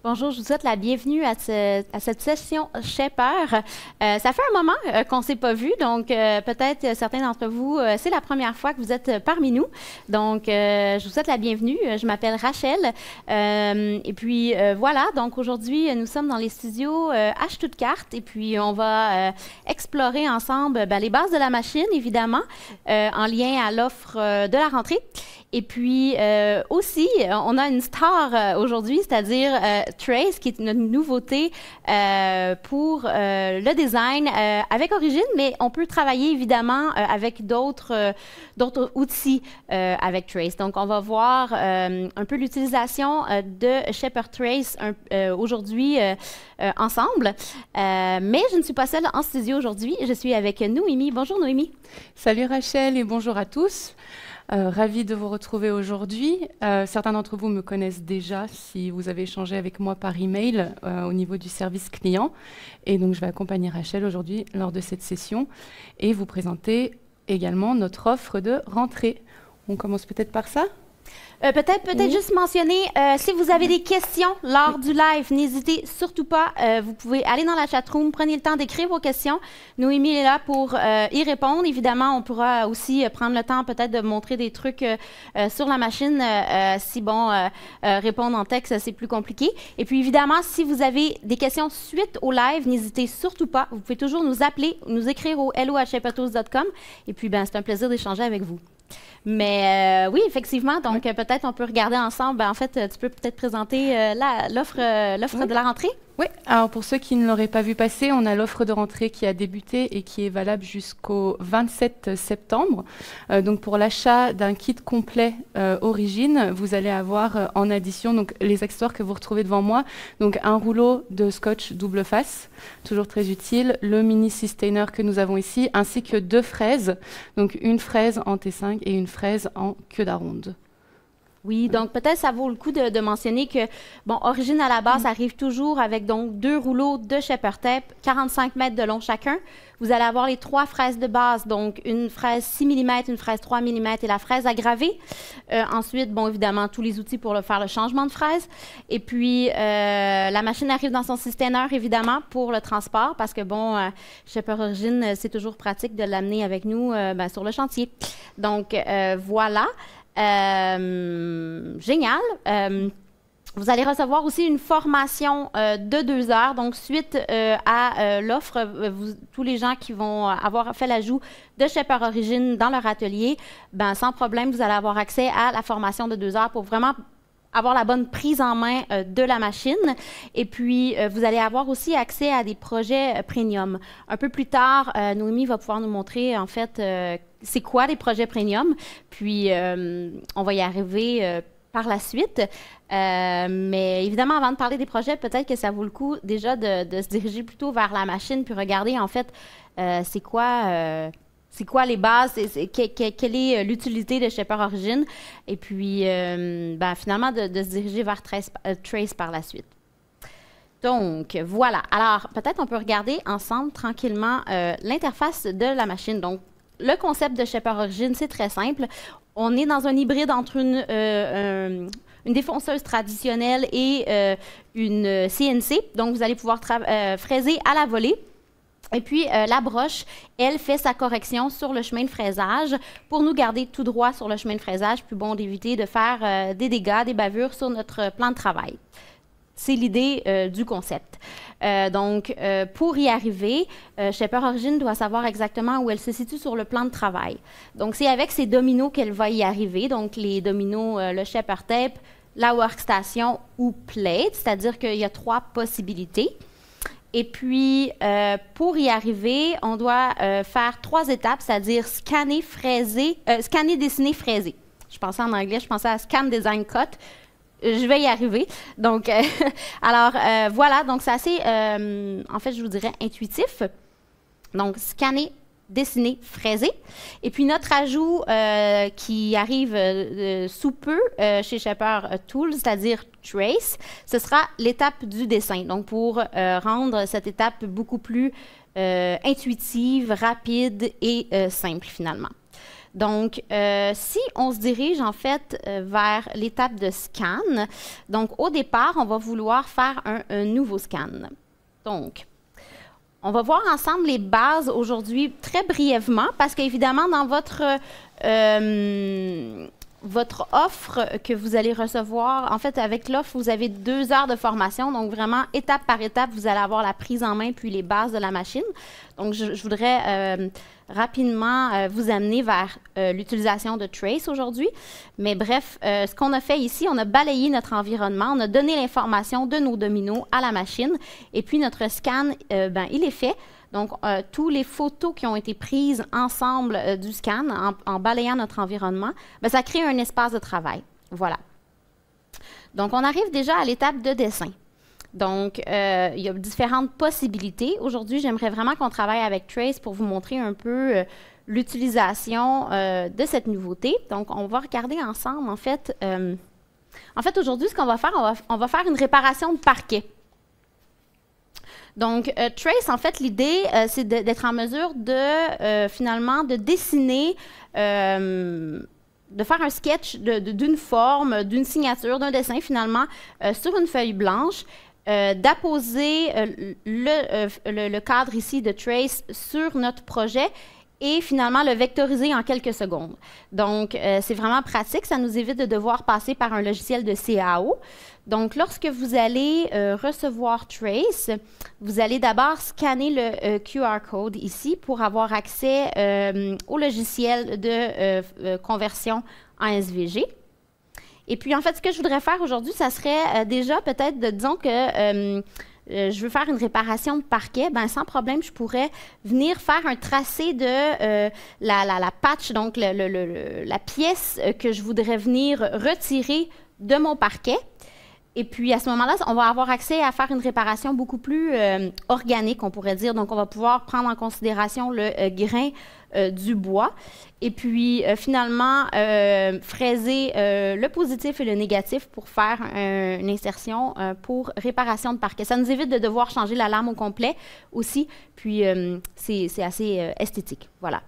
Bonjour, je vous souhaite la bienvenue à cette session Shaper. Ça fait un moment qu'on ne s'est pas vu, donc peut-être certains d'entre vous, c'est la première fois que vous êtes parmi nous. Donc, je vous souhaite la bienvenue. Je m'appelle Rachel. Et puis, voilà, donc aujourd'hui, nous sommes dans les studios à Stuttgart et puis on va explorer ensemble les bases de la machine, évidemment, en lien à l'offre de la rentrée. Et puis aussi, on a une star aujourd'hui, c'est-à-dire Trace, qui est une nouveauté pour le design avec Origine, mais on peut travailler évidemment avec d'autres outils avec Trace. Donc, on va voir un peu l'utilisation de Shaper Trace aujourd'hui ensemble. Mais je ne suis pas seule en studio aujourd'hui. Je suis avec Noémie. Bonjour Noémie. Salut Rachel et bonjour à tous. Ravie de vous retrouver aujourd'hui. Certains d'entre vous me connaissent déjà si vous avez échangé avec moi par email au niveau du service client. Et donc, je vais accompagner Rachel aujourd'hui lors de cette session et vous présenter également notre offre de rentrée. On commence peut-être par ça ? Peut-être juste mentionner, si vous avez des questions lors du live, n'hésitez surtout pas. Vous pouvez aller dans la chatroom, prenez le temps d'écrire vos questions. Noémie est là pour y répondre. Évidemment, on pourra aussi prendre le temps peut-être de montrer des trucs sur la machine. Si répondre en texte, c'est plus compliqué. Et puis évidemment, si vous avez des questions suite au live, n'hésitez surtout pas. Vous pouvez toujours nous appeler, nous écrire au hello@shapertools.com. Et puis, c'est un plaisir d'échanger avec vous. Mais oui, effectivement, donc peut-être on peut regarder ensemble. En fait, tu peux peut-être présenter l'offre de la rentrée? Oui, alors pour ceux qui ne l'auraient pas vu passer, on a l'offre de rentrée qui a débuté et qui est valable jusqu'au 27 septembre. Donc pour l'achat d'un kit complet Origine, vous allez avoir en addition donc, les accessoires que vous retrouvez devant moi. Donc un rouleau de scotch double face, toujours très utile, le mini sustainer que nous avons ici, ainsi que 2 fraises, donc une fraise en T5 et une fraise en queue d'aronde. Oui, donc peut-être ça vaut le coup de mentionner que, Origine à la base arrive toujours avec donc 2 rouleaux de Shaper Tape, 45 mètres de long chacun. Vous allez avoir les 3 fraises de base, donc une fraise 6 mm, une fraise 3 mm et la fraise aggravée. Ensuite, évidemment, tous les outils pour faire le changement de fraise. Et puis, la machine arrive dans son sustainer, évidemment, pour le transport, parce que, Shaper Origine, c'est toujours pratique de l'amener avec nous sur le chantier. Donc, voilà. Génial. Vous allez recevoir aussi une formation de 2 heures. Donc, suite à l'offre, tous les gens qui vont avoir fait l'ajout de Shaper Origine dans leur atelier, sans problème, vous allez avoir accès à la formation de 2 heures pour vraiment avoir la bonne prise en main de la machine. Et puis, vous allez avoir aussi accès à des projets premium. Un peu plus tard, Noémie va pouvoir nous montrer, en fait, c'est quoi les projets premium. Puis, on va y arriver par la suite. Mais évidemment, avant de parler des projets, peut-être que ça vaut le coup déjà de se diriger plutôt vers la machine puis regarder, en fait, c'est quoi les bases, quelle est l'utilité de Shaper Origine, et puis finalement de se diriger vers Trace par la suite. Donc, voilà. Alors, peut-être on peut regarder ensemble tranquillement l'interface de la machine. Donc, le concept de Shaper Origine, c'est très simple. On est dans un hybride entre une défonceuse traditionnelle et une CNC. Donc, vous allez pouvoir fraiser à la volée. Et puis, la broche, elle fait sa correction sur le chemin de fraisage pour nous garder tout droit sur le chemin de fraisage, puis d'éviter de faire des dégâts, des bavures sur notre plan de travail. C'est l'idée du concept. Donc, pour y arriver, Shaper Origine doit savoir exactement où elle se situe sur le plan de travail. Donc, c'est avec ces dominos qu'elle va y arriver. Donc, les dominos, le Shaper Tape, la workstation ou plate, c'est-à-dire qu'il y a 3 possibilités. Et puis, pour y arriver, on doit faire 3 étapes, c'est-à-dire scanner, dessiner, fraiser. Je pensais en anglais, je pensais à Scan, Design, Cut. Je vais y arriver. Donc, alors, voilà. Donc, c'est assez, en fait, je vous dirais, intuitif. Donc, scanner, dessiner, fraiser. Et puis, notre ajout qui arrive sous peu chez Shaper Tools, c'est-à-dire Trace, ce sera l'étape du dessin. Donc, pour rendre cette étape beaucoup plus intuitive, rapide et simple, finalement. Donc, si on se dirige en fait vers l'étape de scan, donc au départ, on va vouloir faire un nouveau scan. Donc, on va voir ensemble les bases aujourd'hui très brièvement parce qu'évidemment, dans votre offre que vous allez recevoir, en fait, avec l'offre, vous avez 2 heures de formation. Donc, vraiment, étape par étape, vous allez avoir la prise en main puis les bases de la machine. Donc, je voudrais rapidement vous amener vers l'utilisation de Trace aujourd'hui. Mais bref, ce qu'on a fait ici, on a balayé notre environnement, on a donné l'information de nos dominos à la machine. Et puis, notre scan, il est fait. Donc, toutes les photos qui ont été prises ensemble du scan, en balayant notre environnement, ça crée un espace de travail. Voilà. Donc, on arrive déjà à l'étape de dessin. Donc, il y a différentes possibilités. Aujourd'hui, j'aimerais vraiment qu'on travaille avec Trace pour vous montrer un peu l'utilisation de cette nouveauté. Donc, on va regarder ensemble, en fait, aujourd'hui, ce qu'on va faire, on va faire une réparation de parquet. Donc, Trace, en fait, l'idée, c'est d'être en mesure de, finalement, de dessiner, de faire un sketch d'une forme, d'une signature, d'un dessin, finalement, sur une feuille blanche, d'apposer le cadre ici de Trace sur notre projet et finalement le vectoriser en quelques secondes. Donc, c'est vraiment pratique. Ça nous évite de devoir passer par un logiciel de CAO. Donc, lorsque vous allez recevoir Trace, vous allez d'abord scanner le QR code ici pour avoir accès au logiciel de conversion en SVG. Et puis, en fait, ce que je voudrais faire aujourd'hui, ça serait déjà peut-être, disons que je veux faire une réparation de parquet, sans problème, je pourrais venir faire un tracé de la patch, donc la pièce que je voudrais venir retirer de mon parquet. Et puis, à ce moment-là, on va avoir accès à faire une réparation beaucoup plus organique, on pourrait dire. Donc, on va pouvoir prendre en considération le grain du bois. Et puis, finalement, fraiser le positif et le négatif pour faire une insertion pour réparation de parquet. Ça nous évite de devoir changer la lame au complet aussi. Puis, c'est assez esthétique. Voilà.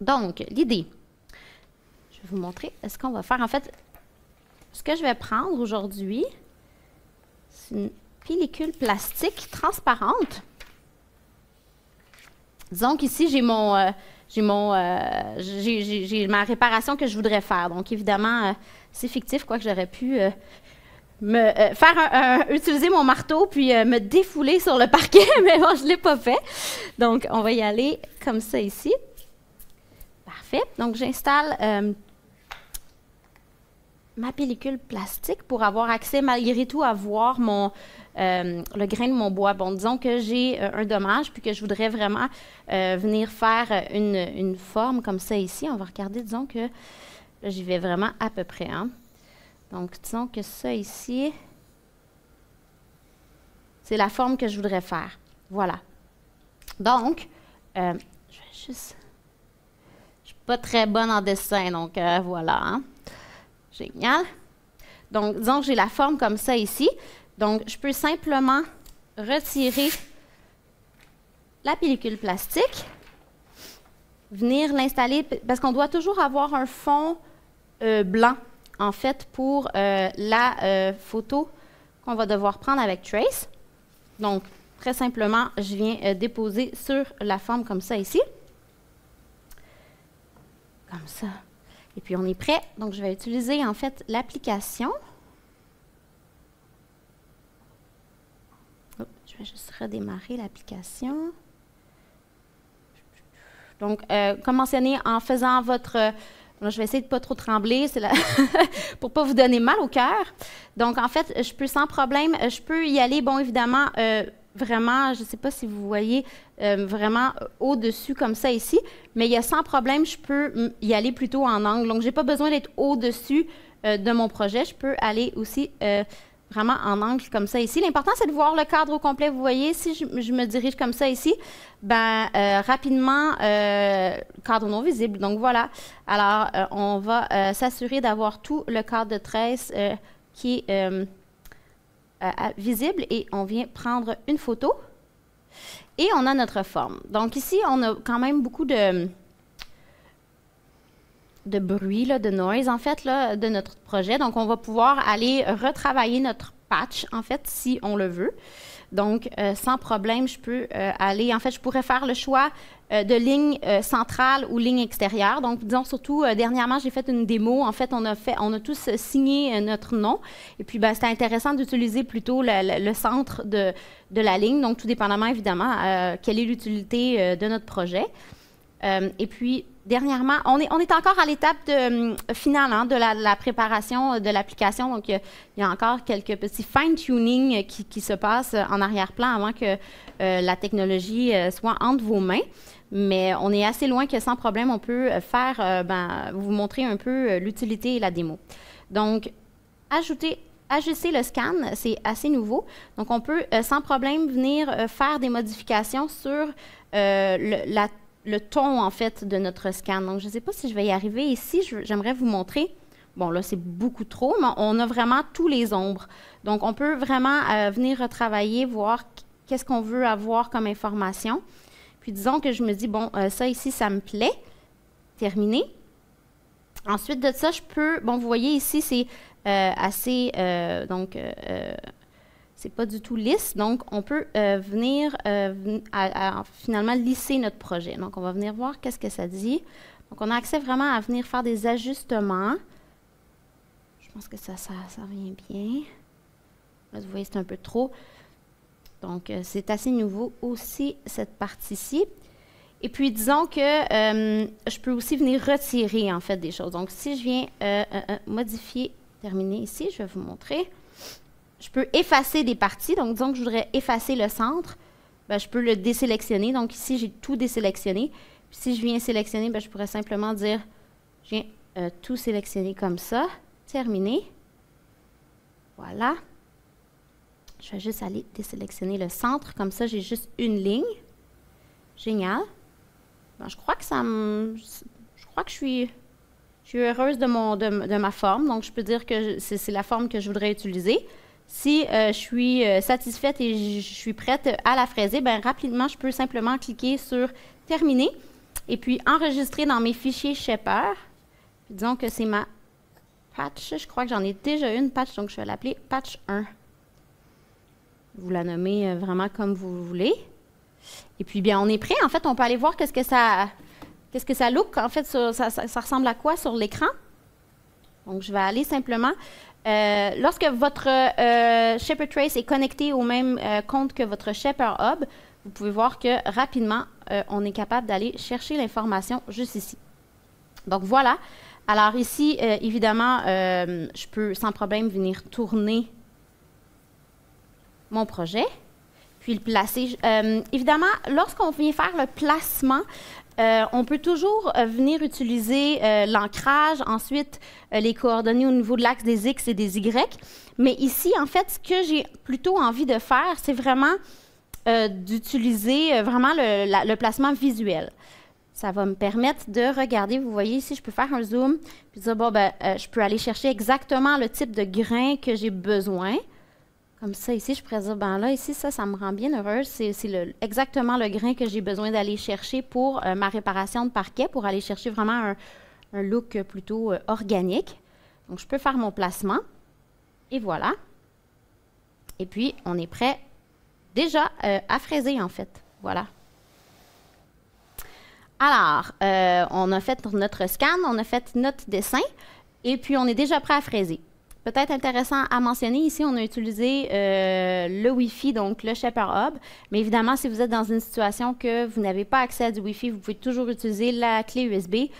Donc, l'idée, je vais vous montrer ce qu'on va faire. En fait, ce que je vais prendre aujourd'hui, c'est une pellicule plastique transparente. Disons qu'ici, j'ai ma réparation que je voudrais faire. Donc, évidemment, c'est fictif, quoique j'aurais pu utiliser mon marteau puis me défouler sur le parquet, mais bon, je ne l'ai pas fait. Donc, on va y aller comme ça ici. Parfait. Donc, j'installe ma pellicule plastique pour avoir accès malgré tout à voir le grain de mon bois. Bon, disons que j'ai un dommage puis que je voudrais vraiment venir faire une forme comme ça ici. On va regarder, disons que là, j'y vais vraiment à peu près. Hein. Donc, disons que ça ici, c'est la forme que je voudrais faire. Voilà. Donc, je vais juste... Je ne suis pas très bonne en dessin, donc voilà. Hein. Génial. Donc, disons que j'ai la forme comme ça ici. Donc, je peux simplement retirer la pellicule plastique, venir l'installer, parce qu'on doit toujours avoir un fond blanc, en fait, pour la photo qu'on va devoir prendre avec Trace. Donc, très simplement, je viens déposer sur la forme comme ça ici. Comme ça. Et puis, on est prêt. Donc, je vais utiliser, en fait, l'application. Je vais juste redémarrer l'application. Donc, comme mentionné, en faisant votre... je vais essayer de ne pas trop trembler pour ne pas vous donner mal au cœur. Donc, en fait, je peux sans problème, je peux y aller, bon, évidemment, vraiment, je ne sais pas si vous voyez, vraiment au-dessus comme ça ici, mais il y a sans problème, je peux y aller plutôt en angle. Donc, je n'ai pas besoin d'être au-dessus de mon projet. Je peux aller aussi vraiment en angle comme ça ici. L'important, c'est de voir le cadre au complet. Vous voyez, si je me dirige comme ça ici, rapidement, cadre non visible. Donc, voilà. Alors, on va s'assurer d'avoir tout le cadre de Trace qui est visible et on vient prendre une photo et on a notre forme. Donc ici, on a quand même beaucoup de de bruit, là, de noise, en fait, là, de notre projet. Donc, on va pouvoir aller retravailler notre patch, en fait, si on le veut. Donc, sans problème, je peux aller... En fait, je pourrais faire le choix de ligne centrale ou ligne extérieure. Donc, disons surtout, dernièrement, j'ai fait une démo. En fait, on a tous signé notre nom. Et puis, ben, c'était intéressant d'utiliser plutôt le centre de la ligne. Donc, tout dépendamment, évidemment, quelle est l'utilité de notre projet. Et puis, dernièrement, on est encore à l'étape finale hein, de la préparation de l'application. Donc, il y a encore quelques petits fine-tuning qui se passent en arrière-plan avant que la technologie soit entre vos mains. Mais on est assez loin que sans problème, on peut vous montrer un peu l'utilité et la démo. Donc, ajuster le scan, c'est assez nouveau. Donc, on peut sans problème venir faire des modifications sur le ton, en fait, de notre scan. Donc, je ne sais pas si je vais y arriver ici. J'aimerais vous montrer. Bon, là, c'est beaucoup trop, mais on a vraiment tous les ombres. Donc, on peut vraiment venir retravailler, voir qu'est-ce qu'on veut avoir comme information. Puis, disons que je me dis, bon, ça ici, ça me plaît. Terminé. Ensuite de ça, je peux... Bon, vous voyez ici, c'est assez... c'est pas du tout lisse, donc on peut venir finalement lisser notre projet. Donc, on va venir voir qu'est-ce que ça dit. Donc, on a accès vraiment à venir faire des ajustements. Je pense que ça vient bien. Là, vous voyez, c'est un peu trop. Donc, c'est assez nouveau aussi, cette partie-ci. Et puis, disons que je peux aussi venir retirer, en fait, des choses. Donc, si je viens modifier, terminer ici, je vais vous montrer. Je peux effacer des parties. Donc, disons que je voudrais effacer le centre. Bien, je peux le désélectionner. Donc, ici, j'ai tout désélectionné. Puis, si je viens sélectionner, bien, je pourrais simplement dire, je viens tout sélectionner comme ça. Terminé. Voilà. Je vais juste aller désélectionner le centre. Comme ça, j'ai juste une ligne. Génial. Bien, je crois que je suis heureuse de ma forme. Donc, je peux dire que c'est la forme que je voudrais utiliser. Si je suis satisfaite et je suis prête à la fraiser, bien, rapidement, je peux simplement cliquer sur « Terminer » et puis enregistrer dans mes fichiers Shaper. Puis disons que c'est ma patch. Je crois que j'en ai déjà une patch, donc je vais l'appeler patch 1. Vous la nommez vraiment comme vous voulez. Et puis, bien, on est prêt. En fait, on peut aller voir qu'est-ce que ça look. En fait, ça ressemble à quoi sur l'écran. Donc, je vais aller simplement... lorsque votre Shaper Trace est connecté au même compte que votre Shaper Hub, vous pouvez voir que rapidement, on est capable d'aller chercher l'information juste ici. Donc, voilà. Alors ici, évidemment, je peux sans problème venir tourner mon projet, puis le placer. Évidemment, lorsqu'on vient faire le placement, on peut toujours venir utiliser l'ancrage, ensuite les coordonnées au niveau de l'axe des X et des Y. Mais ici, en fait, ce que j'ai plutôt envie de faire, c'est vraiment d'utiliser vraiment le placement visuel. Ça va me permettre de regarder, vous voyez ici, je peux faire un zoom, puis dire, bon, ben, je peux aller chercher exactement le type de grain que j'ai besoin. Comme ça, ici, je pourrais dire, ben là, ici, ça me rend bien heureuse. C'est exactement le grain que j'ai besoin d'aller chercher pour ma réparation de parquet, pour aller chercher vraiment un look plutôt organique. Donc, je peux faire mon placement. Et voilà. Et puis, on est prêt déjà à fraiser, en fait. Voilà. Alors, on a fait notre scan, on a fait notre dessin, et puis on est déjà prêt à fraiser. Peut-être intéressant à mentionner, ici, on a utilisé le Wi-Fi, donc le Shaper Hub. Mais évidemment, si vous êtes dans une situation que vous n'avez pas accès à du Wi-Fi, vous pouvez toujours utiliser la clé USB.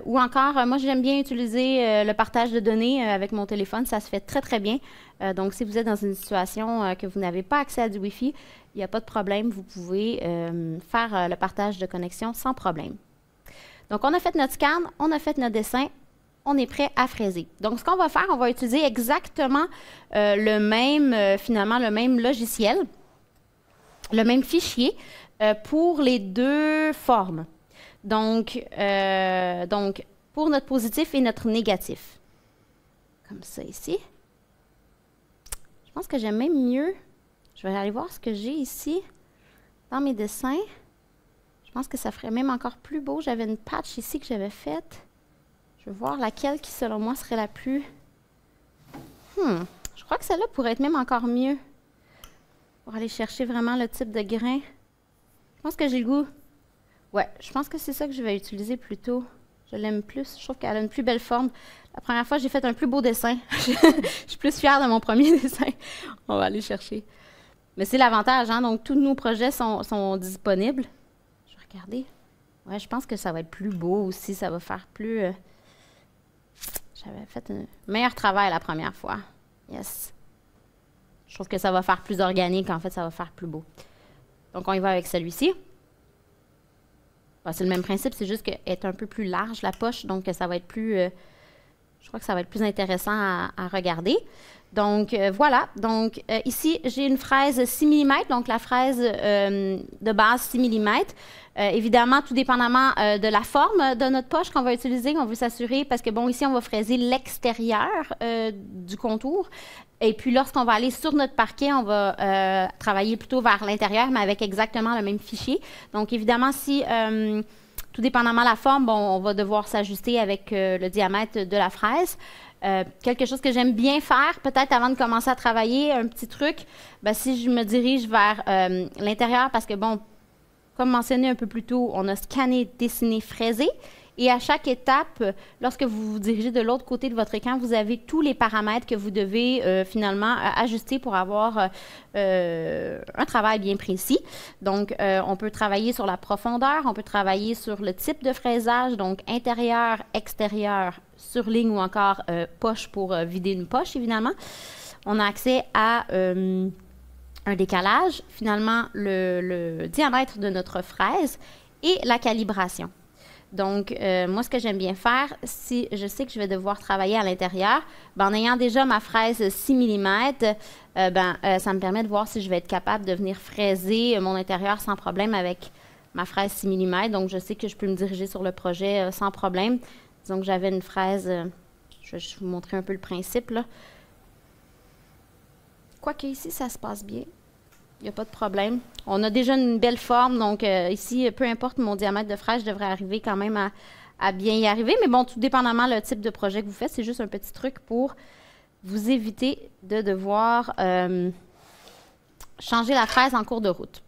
Ou encore, moi, j'aime bien utiliser le partage de données avec mon téléphone. Ça se fait très, très bien. Donc, si vous êtes dans une situation que vous n'avez pas accès à du Wi-Fi, il n'y a pas de problème. Vous pouvez faire le partage de connexion sans problème. Donc, on a fait notre scan, on a fait notre dessin. On est prêt à fraiser. Donc, ce qu'on va faire, on va utiliser exactement finalement, le même logiciel, le même fichier pour les deux formes. Donc, pour notre positif et notre négatif. Comme ça ici. Je pense que j'aime même mieux. Je vais aller voir ce que j'ai ici dans mes dessins. Je pense que ça ferait même encore plus beau. J'avais une patch ici que j'avais faite. Je vais voir laquelle qui, selon moi, serait la plus... Je crois que celle-là pourrait être même encore mieux pour aller chercher vraiment le type de grain. Je pense que j'ai le goût. Ouais, je pense que c'est ça que je vais utiliser plutôt. Je l'aime plus. Je trouve qu'elle a une plus belle forme. La première fois, j'ai fait un plus beau dessin. Je suis plus fière de mon premier dessin. On va aller chercher. Mais c'est l'avantage, hein? Donc, tous nos projets sont disponibles. Je vais regarder. Ouais, je pense que ça va être plus beau aussi. Ça va faire plus... J'avais fait un meilleur travail la première fois. Yes. Je trouve que ça va faire plus organique. En fait, ça va faire plus beau. Donc, on y va avec celui-ci. C'est le même principe, c'est juste qu'elle est un peu plus large, la poche. Donc, ça va être plus... je crois que ça va être plus intéressant à regarder. Donc, voilà. Donc, ici, j'ai une fraise 6 mm, donc la fraise de base 6 mm. Évidemment, tout dépendamment de la forme de notre poche qu'on va utiliser, on veut s'assurer, parce que, bon, ici, on va fraiser l'extérieur du contour. Et puis, lorsqu'on va aller sur notre parquet, on va travailler plutôt vers l'intérieur, mais avec exactement le même fichier. Donc, évidemment, si... tout dépendamment de la forme, bon, on va devoir s'ajuster avec le diamètre de la fraise. Quelque chose que j'aime bien faire, peut-être avant de commencer à travailler, un petit truc, ben, si je me dirige vers l'intérieur, parce que, bon, comme mentionné un peu plus tôt, on a scanné, dessiné, fraisé. Et à chaque étape, lorsque vous vous dirigez de l'autre côté de votre écran, vous avez tous les paramètres que vous devez finalement ajuster pour avoir un travail bien précis. Donc, on peut travailler sur la profondeur, on peut travailler sur le type de fraisage, donc intérieur, extérieur, sur ligne ou encore poche pour vider une poche, évidemment. On a accès à un décalage, finalement le diamètre de notre fraise et la calibration. Donc, moi, ce que j'aime bien faire, si je sais que je vais devoir travailler à l'intérieur, ben, en ayant déjà ma fraise 6 mm, ça me permet de voir si je vais être capable de venir fraiser mon intérieur sans problème avec ma fraise 6 mm. Donc, je sais que je peux me diriger sur le projet sans problème. Disons que j'avais une fraise, je vais vous montrer un peu le principe, là. Quoique ici, ça se passe bien. Il n'y a pas de problème. On a déjà une belle forme, donc ici, peu importe mon diamètre de fraise, je devrais arriver quand même à bien y arriver. Mais bon, tout dépendamment le type de projet que vous faites, c'est juste un petit truc pour vous éviter de devoir changer la fraise en cours de route.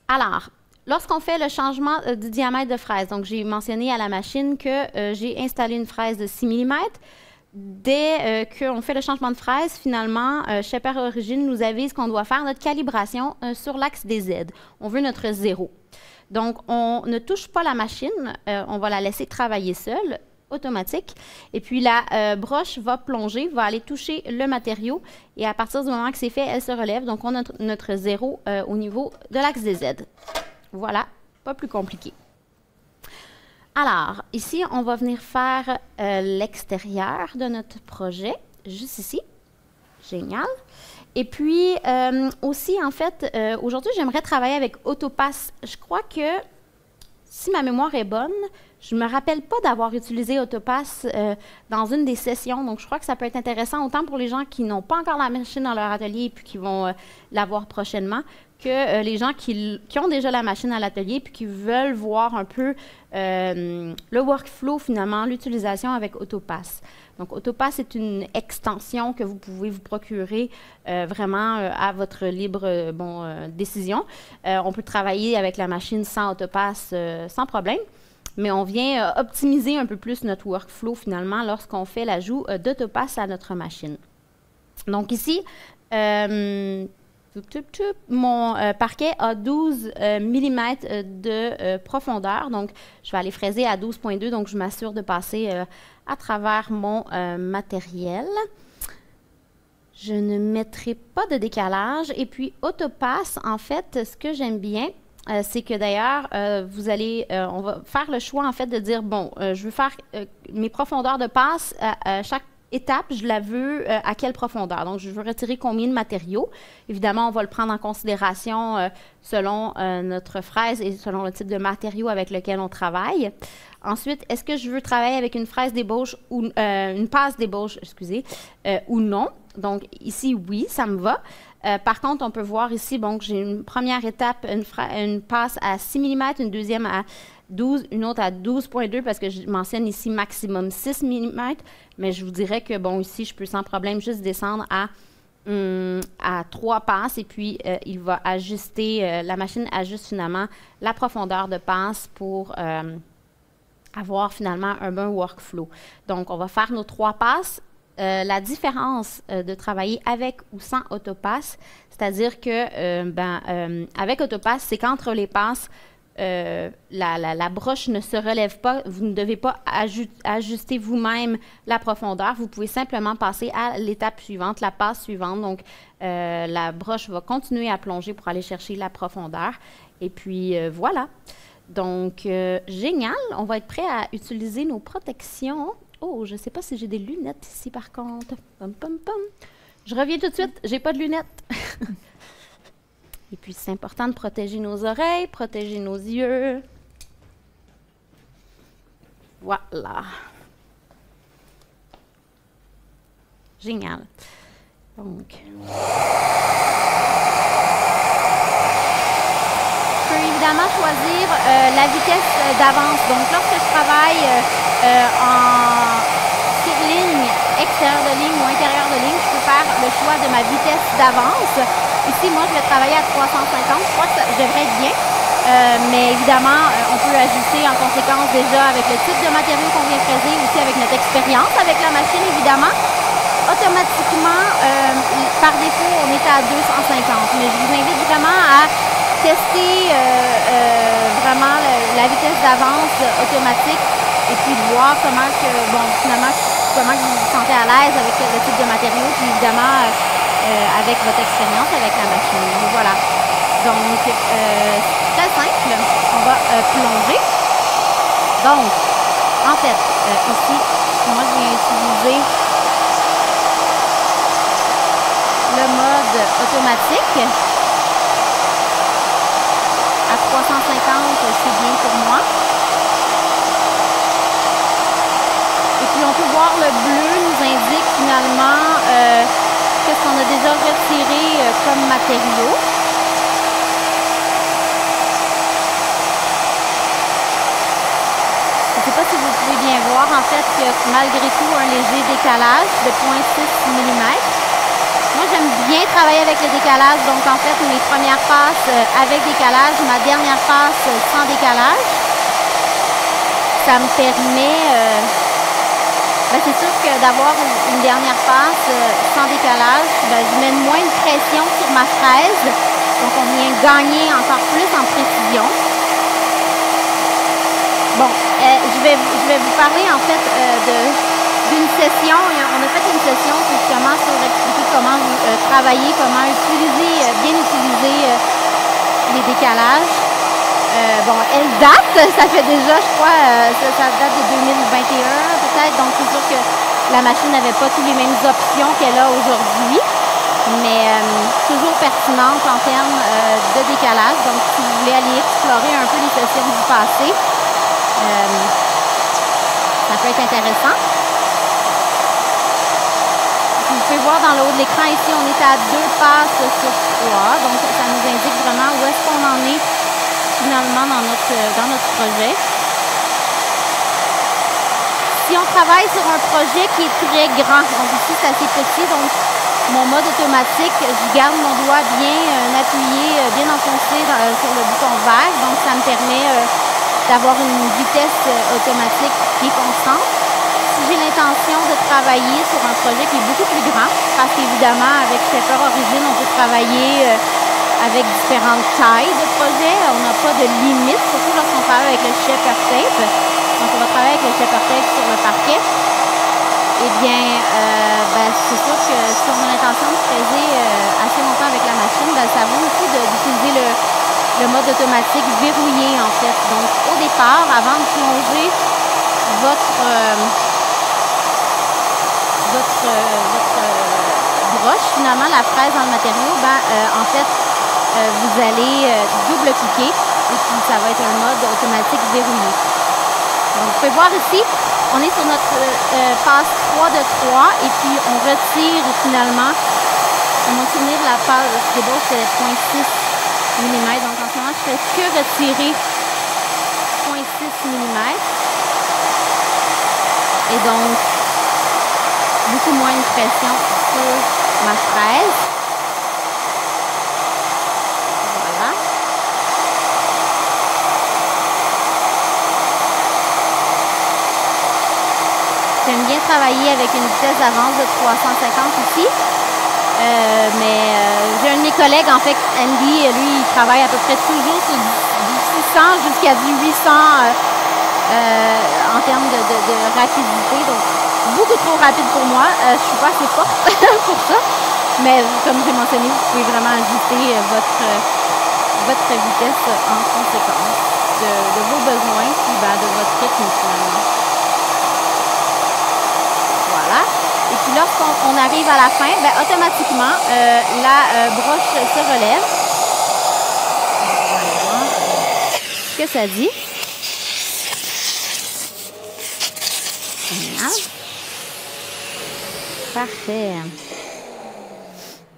Alors, lorsqu'on fait le changement du diamètre de fraise, donc j'ai mentionné à la machine que j'ai installé une fraise de 6 mm. Dès qu'on fait le changement de fraise, finalement, Shaper Origin nous avise qu'on doit faire notre calibration sur l'axe des Z. On veut notre 0. Donc, on ne touche pas la machine, on va la laisser travailler seule, automatique. Et puis, la broche va plonger, va aller toucher le matériau. Et à partir du moment que c'est fait, elle se relève. Donc, on a notre 0 au niveau de l'axe des Z. Voilà, pas plus compliqué. Alors, ici, on va venir faire l'extérieur de notre projet, juste ici. Génial. Et puis, aussi, en fait, aujourd'hui, j'aimerais travailler avec Autopass. Je crois que, si ma mémoire est bonne, je ne me rappelle pas d'avoir utilisé Autopass dans une des sessions. Donc, je crois que ça peut être intéressant, autant pour les gens qui n'ont pas encore la machine dans leur atelier et puis qui vont l'avoir prochainement, que les gens qui ont déjà la machine à l'atelier puis qui veulent voir un peu le workflow, finalement, l'utilisation avec Autopass. Donc, Autopass est une extension que vous pouvez vous procurer vraiment à votre libre décision. On peut travailler avec la machine sans Autopass sans problème, mais on vient optimiser un peu plus notre workflow, finalement, lorsqu'on fait l'ajout d'Autopass à notre machine. Donc, ici, mon parquet a 12 mm de profondeur, donc je vais aller fraiser à 12,2, donc je m'assure de passer à travers mon matériel. Je ne mettrai pas de décalage. Et puis, Autopass, en fait, ce que j'aime bien, c'est que d'ailleurs, on va faire le choix, en fait, de dire, bon, je veux faire mes profondeurs de passe à chaque étape, je la veux à quelle profondeur. Donc, je veux retirer combien de matériaux. Évidemment, on va le prendre en considération selon notre fraise et selon le type de matériau avec lequel on travaille. Ensuite, est-ce que je veux travailler avec une fraise d'ébauche ou une passe d'ébauche, excusez, ou non? Donc, ici, oui, ça me va. Par contre, on peut voir ici, bon, j'ai une première étape, une passe à 6 mm, une deuxième à 12, une autre à 12,2 parce que je mentionne ici maximum 6 mm, mais je vous dirais que, bon, ici, je peux sans problème juste descendre à 3 passes et puis il va ajuster, la machine ajuste finalement la profondeur de passe pour avoir finalement un bon workflow. Donc, on va faire nos 3 passes. La différence de travailler avec ou sans autopass, c'est-à-dire que avec autopass, c'est qu'entre les passes, la broche ne se relève pas. Vous ne devez pas ajuster vous-même la profondeur. Vous pouvez simplement passer à l'étape suivante, la passe suivante. Donc, la broche va continuer à plonger pour aller chercher la profondeur. Et puis, voilà. Donc, génial. On va être prêt à utiliser nos protections. Oh, je ne sais pas si j'ai des lunettes ici, par contre. Pom, pom, pom. Je reviens tout de suite. J'ai pas de lunettes. Et puis, c'est important de protéger nos oreilles, protéger nos yeux. Voilà. Génial. Donc, je peux évidemment choisir la vitesse d'avance. Donc, lorsque je travaille sur ligne, extérieure de ligne ou intérieure de ligne, je peux faire le choix de ma vitesse d'avance. Ici, moi, je vais travailler à 350. Je crois que ça devrait être bien. Mais évidemment, on peut ajuster en conséquence déjà avec le type de matériau qu'on vient fraiser, aussi avec notre expérience avec la machine, évidemment. Automatiquement, par défaut, on est à 250. Mais je vous invite vraiment à tester vraiment la vitesse d'avance automatique et puis de voir comment que, bon, finalement, comment que vous vous sentez à l'aise avec le type de matériau, puis évidemment, avec votre expérience avec la machine. Et voilà. Donc, très simple. On va plonger. Donc, en fait, ici, moi, je viens utiliser le mode automatique. À 350, c'est bien pour moi. Et puis, on peut voir le bleu nous indique finalement qu'est-ce qu'on a déjà retiré comme matériau. Je ne sais pas si vous pouvez bien voir, en fait, que malgré tout, un léger décalage de 0,6 mm. Moi, j'aime bien travailler avec le décalage, donc en fait, mes premières passes avec décalage, ma dernière passe sans décalage. Ça me permet, c'est sûr que d'avoir une dernière passe sans décalage, je mets moins de pression sur ma fraise, donc on vient gagner encore plus en précision. Bon, je vais vous parler en fait d'une session. On a fait une session justement sur expliquer comment travailler, comment bien utiliser les décalages. Bon, elle date, ça fait déjà, je crois, ça date de 2021 peut-être, donc c'est sûr que la machine n'avait pas toutes les mêmes options qu'elle a aujourd'hui, mais toujours pertinente en termes de décalage. Donc, si vous voulez aller explorer un peu les sessions du passé, ça peut être intéressant. Vous pouvez voir dans le haut de l'écran ici, on est à 2 passes sur 3, donc ça nous indique vraiment où est-ce qu'on en est finalement dans notre projet. Si on travaille sur un projet qui est très grand, donc ici c'est assez petit, donc mon mode automatique, je garde mon doigt bien appuyé, bien enfoncé sur le bouton vert, donc ça me permet d'avoir une vitesse automatique qui est constante. Si j'ai l'intention de travailler sur un projet qui est beaucoup plus grand, parce qu'évidemment avec Shaper Origin, on peut travailler avec différentes tailles de projets. On n'a pas de limite, surtout lorsqu'on travaille avec le Shaper Tape. Donc, on va travailler avec le Shaper Tape sur le parquet. Eh bien, c'est sûr que si on a l'intention de fraiser assez longtemps avec la machine, ça vaut le coup d'utiliser le mode automatique verrouillé, en fait. Donc, au départ, avant de plonger votre broche, finalement, la fraise dans le matériau, en fait, vous allez double-cliquer et puis ça va être un mode automatique verrouillé. Donc, vous pouvez voir ici, on est sur notre passe 3 de 3 et puis on retire finalement, mon souvenir de la passe de gauche, c'est 0,6 mm. Donc, en ce moment, je fais que retirer 0,6 6 mm. Et donc, beaucoup moins de pression sur ma fraise. Voilà. J'aime bien travailler avec une vitesse d'avance de 350 ici. J'ai un de mes collègues, en fait, Andy, lui, il travaille à peu près toujours sur du 600 jusqu'à du 800 en termes de rapidité. Donc, beaucoup trop rapide pour moi. Je ne suis pas assez forte pour ça. Mais comme j'ai mentionné, vous pouvez vraiment ajuster votre vitesse en conséquence de vos besoins et de votre rythme finalement. Voilà. Et puis lorsqu'on arrive à la fin, automatiquement, la broche se relève. On va aller voir ce que ça dit. Génial. Parfait.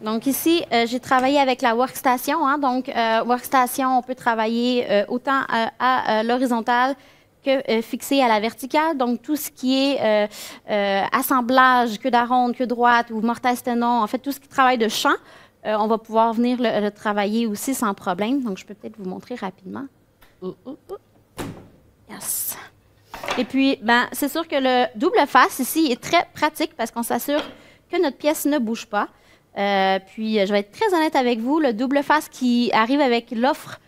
Donc ici, j'ai travaillé avec la workstation. Hein. Donc, workstation, on peut travailler autant à l'horizontale que fixé à la verticale. Donc, tout ce qui est assemblage, queue d'aronde, queue droite ou mortaise-tenon, en fait, tout ce qui travaille de champ, on va pouvoir venir le travailler aussi sans problème. Donc, je peux peut-être vous montrer rapidement. Yes. Et puis, c'est sûr que le double face ici est très pratique parce qu'on s'assure que notre pièce ne bouge pas. Puis, je vais être très honnête avec vous, le double face qui arrive avec l'offre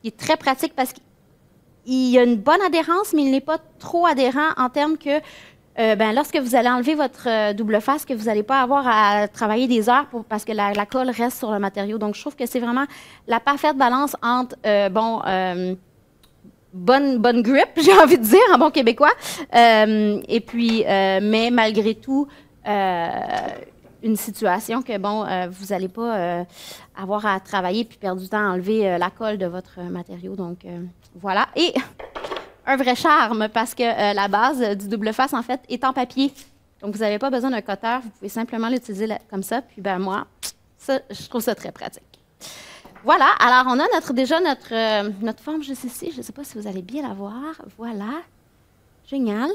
est très pratique parce qu'il y a une bonne adhérence, mais il n'est pas trop adhérent en termes que lorsque vous allez enlever votre double face, que vous n'allez pas avoir à travailler des heures parce que la colle reste sur le matériau. Donc, je trouve que c'est vraiment la parfaite balance entre, bonne grip, j'ai envie de dire, en bon québécois, et puis, mais malgré tout, une situation que, vous n'allez pas avoir à travailler puis perdre du temps à enlever la colle de votre matériau. Donc, voilà. Et un vrai charme parce que la base du double face, en fait, est en papier. Donc, vous n'avez pas besoin d'un cutter. Vous pouvez simplement l'utiliser comme ça. Puis, moi, ça, je trouve ça très pratique. Voilà. Alors, on a déjà notre forme juste ici. Je ne sais pas si vous allez bien la voir. Voilà. Génial.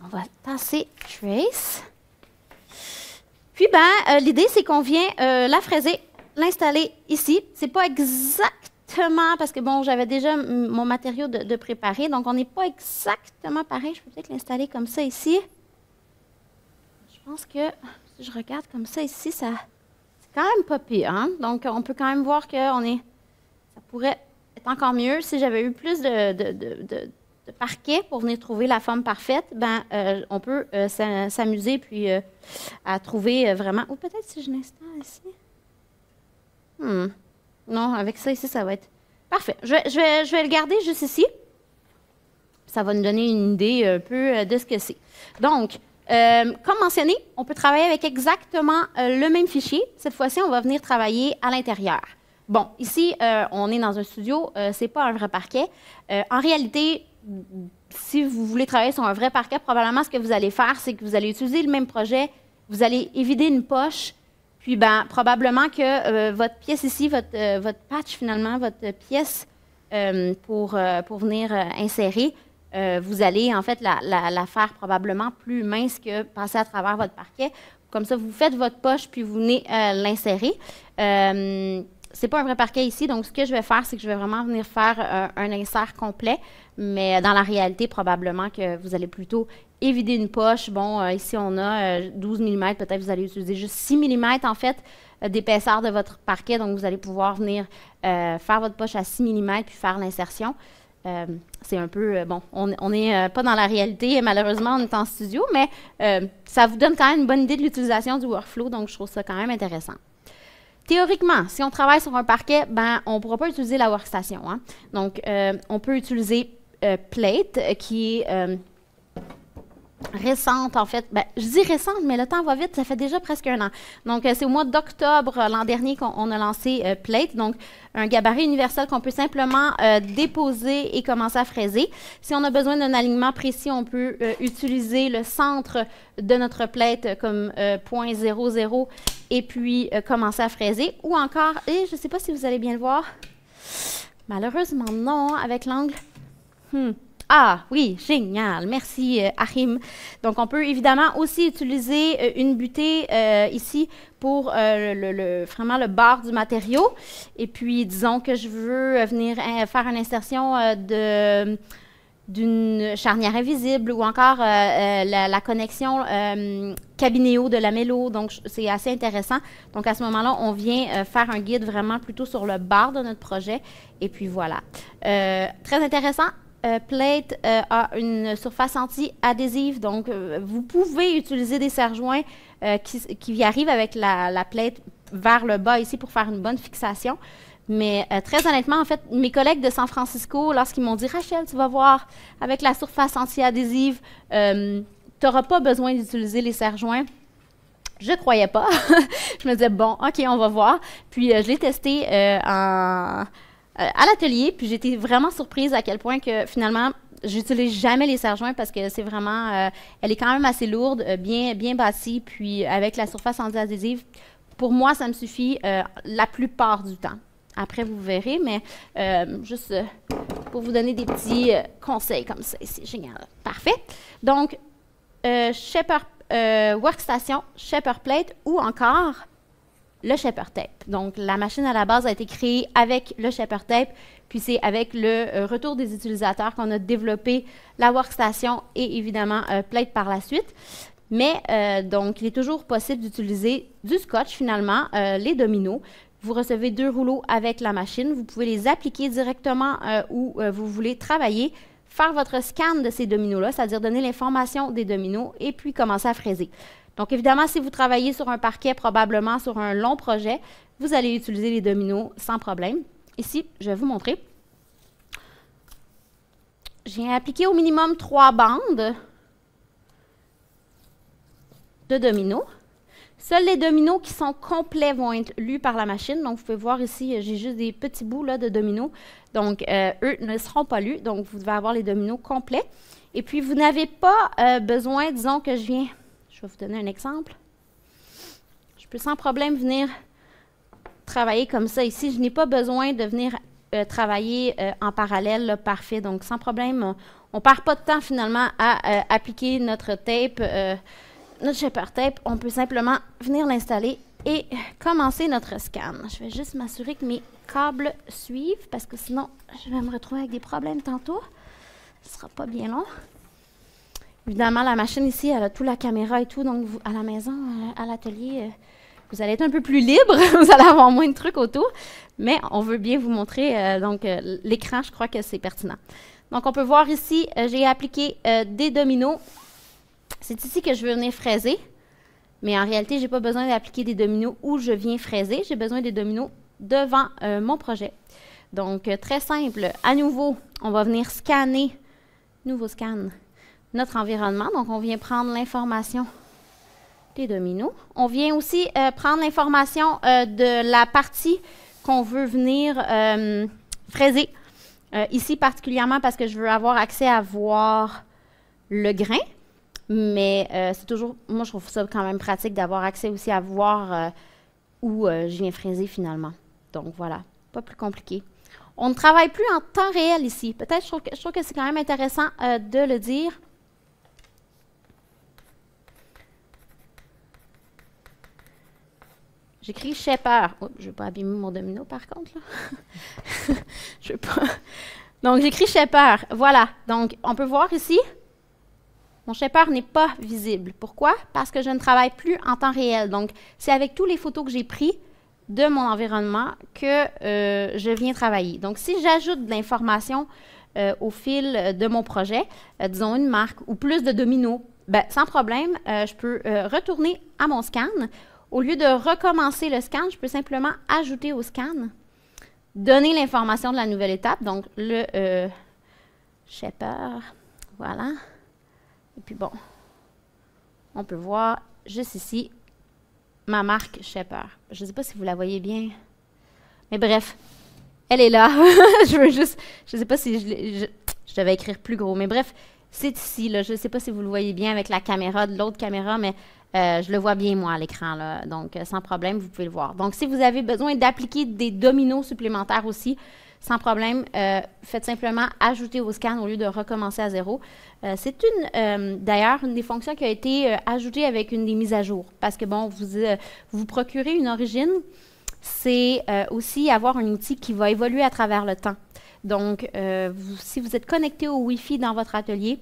On va tasser Trace. Puis, l'idée, c'est qu'on vient la fraiser, l'installer ici. C'est pas exactement, parce que, j'avais déjà mon matériau de préparer, donc on n'est pas exactement pareil. Je peux peut-être l'installer comme ça ici. Je pense que, si je regarde comme ça ici, c'est quand même pas pire. Hein? Donc, on peut quand même voir que ça pourrait être encore mieux si j'avais eu plus de parquet pour venir trouver la forme parfaite. On peut s'amuser puis à trouver vraiment... Ou peut-être si je l'installe ici. Non, avec ça ici, ça va être parfait. Je vais le garder juste ici. Ça va nous donner une idée un peu de ce que c'est. Donc, comme mentionné, on peut travailler avec exactement le même fichier. Cette fois-ci, on va venir travailler à l'intérieur. Bon, ici, on est dans un studio. Ce n'est pas un vrai parquet. En réalité, si vous voulez travailler sur un vrai parquet, probablement ce que vous allez faire, c'est que vous allez utiliser le même projet, vous allez évider une poche, puis probablement que votre pièce ici, votre patch finalement, votre pièce pour venir insérer, vous allez en fait la faire probablement plus mince que passer à travers votre parquet. Comme ça, vous faites votre poche, puis vous venez l'insérer. C'est pas un vrai parquet ici, donc ce que je vais faire, c'est que je vais vraiment venir faire un insert complet, mais dans la réalité, probablement que vous allez plutôt évider une poche. Bon, ici, on a 12 mm, peut-être vous allez utiliser juste 6 mm, en fait, d'épaisseur de votre parquet, donc vous allez pouvoir venir faire votre poche à 6 mm, puis faire l'insertion. C'est un peu, on n'est pas dans la réalité, malheureusement, on est en studio, mais ça vous donne quand même une bonne idée de l'utilisation du workflow, donc je trouve ça quand même intéressant. Théoriquement, si on travaille sur un parquet, on ne pourra pas utiliser la workstation. Hein? Donc, on peut utiliser Plate, qui est récente, en fait. Je dis récente, mais le temps va vite, ça fait déjà presque un an. Donc, c'est au mois d'octobre l'an dernier qu'on a lancé Plate, donc un gabarit universel qu'on peut simplement déposer et commencer à fraiser. Si on a besoin d'un alignement précis, on peut utiliser le centre de notre plate comme point 0,0 et puis commencer à fraiser. Ou encore, et je ne sais pas si vous allez bien le voir, malheureusement non, avec l'angle. Ah oui, génial. Merci, Achim. Donc, on peut évidemment aussi utiliser une butée ici pour vraiment le bord du matériau. Et puis, disons que je veux venir faire une insertion d'une charnière invisible ou encore la connexion cabinéo de lamello. Donc, c'est assez intéressant. Donc, à ce moment-là, on vient faire un guide vraiment plutôt sur le bord de notre projet. Et puis, voilà. Très intéressant. Plate a une surface anti-adhésive, donc vous pouvez utiliser des serre-joints qui arrivent avec la plate vers le bas ici pour faire une bonne fixation. Mais très honnêtement, en fait, mes collègues de San Francisco, lorsqu'ils m'ont dit « Rachel, tu vas voir, avec la surface anti-adhésive, tu n'auras pas besoin d'utiliser les serre-joints », je ne croyais pas. Je me disais « Bon, OK, on va voir ». Puis je l'ai testé à l'atelier, puis j'étais vraiment surprise à quel point que finalement, j'utilise jamais les serre-joints parce que c'est vraiment, elle est quand même assez lourde, bien bâtie, puis avec la surface anti-adhésive, pour moi, ça me suffit la plupart du temps. Après, vous verrez, mais juste pour vous donner des petits conseils comme ça, c'est génial. Parfait. Donc, Shaper Workstation, Shaper Plate ou encore le Shaper Tape. Donc, la machine à la base a été créée avec le Shaper Tape, puis c'est avec le retour des utilisateurs qu'on a développé la Workstation et évidemment Plate par la suite. Mais, donc, il est toujours possible d'utiliser du scotch, finalement, les dominos. Vous recevez 2 rouleaux avec la machine. Vous pouvez les appliquer directement où vous voulez travailler, faire votre scan de ces dominos-là, c'est-à-dire donner l'information des dominos et puis commencer à fraiser. Donc, évidemment, si vous travaillez sur un parquet, probablement sur un long projet, vous allez utiliser les dominos sans problème. Ici, je vais vous montrer. J'ai appliqué au minimum 3 bandes de dominos. Seuls les dominos qui sont complets vont être lus par la machine. Donc, vous pouvez voir ici, j'ai juste des petits bouts là, de dominos. Donc, eux ne seront pas lus. Donc, vous devez avoir les dominos complets. Et puis, vous n'avez pas besoin, disons que je viens... Je vais vous donner un exemple. Je peux sans problème venir travailler comme ça ici. Je n'ai pas besoin de venir travailler en parallèle, là, parfait. Donc, sans problème, on ne perd pas de temps finalement à appliquer notre tape, notre Shaper Tape. On peut simplement venir l'installer et commencer notre scan. Je vais juste m'assurer que mes câbles suivent parce que sinon, je vais me retrouver avec des problèmes tantôt. Ce ne sera pas bien long. Évidemment, la machine ici, elle a toute la caméra et tout, donc vous, à la maison, à l'atelier, vous allez être un peu plus libre, vous allez avoir moins de trucs autour, mais on veut bien vous montrer, l'écran, je crois que c'est pertinent. Donc, on peut voir ici, j'ai appliqué des dominos. C'est ici que je veux venir fraiser, mais en réalité, je n'ai pas besoin d'appliquer des dominos où je viens fraiser, j'ai besoin des dominos devant mon projet. Donc, très simple. À nouveau, on va venir scanner, nouveau scan, notre environnement. Donc, on vient prendre l'information des dominos. On vient aussi prendre l'information de la partie qu'on veut venir fraiser. Ici, particulièrement parce que je veux avoir accès à voir le grain. Mais c'est toujours, moi, je trouve ça quand même pratique d'avoir accès aussi à voir où je viens fraiser finalement. Donc, voilà, pas plus compliqué. On ne travaille plus en temps réel ici. Peut-être, je trouve que c'est quand même intéressant de le dire. J'écris Shaper. Oh, je ne vais pas abîmer mon domino, par contre. Là. Je veux pas. Donc, j'écris Shaper. Voilà. Donc, on peut voir ici, mon Shaper n'est pas visible. Pourquoi? Parce que je ne travaille plus en temps réel. Donc, c'est avec tous les photos que j'ai prises de mon environnement que je viens travailler. Donc, si j'ajoute de l'information au fil de mon projet, disons une marque ou plus de dominos, ben, sans problème, je peux retourner à mon scan. Au lieu de recommencer le scan, je peux simplement ajouter au scan, donner l'information de la nouvelle étape, donc le Shaper, voilà. Et puis bon, on peut voir juste ici ma marque Shaper. Je ne sais pas si vous la voyez bien, mais bref, elle est là. Je ne sais pas si je devais écrire plus gros, mais bref, c'est ici, là. Je ne sais pas si vous le voyez bien avec la caméra de l'autre caméra, mais je le vois bien, moi, à l'écran, là. Donc, sans problème, vous pouvez le voir. Donc, si vous avez besoin d'appliquer des dominos supplémentaires aussi, sans problème, faites simplement ajouter au scan au lieu de recommencer à zéro. C'est d'ailleurs une des fonctions qui a été ajoutée avec une des mises à jour. Parce que, bon, vous procurez une origine, c'est aussi avoir un outil qui va évoluer à travers le temps. Donc, si vous êtes connecté au Wi-Fi dans votre atelier,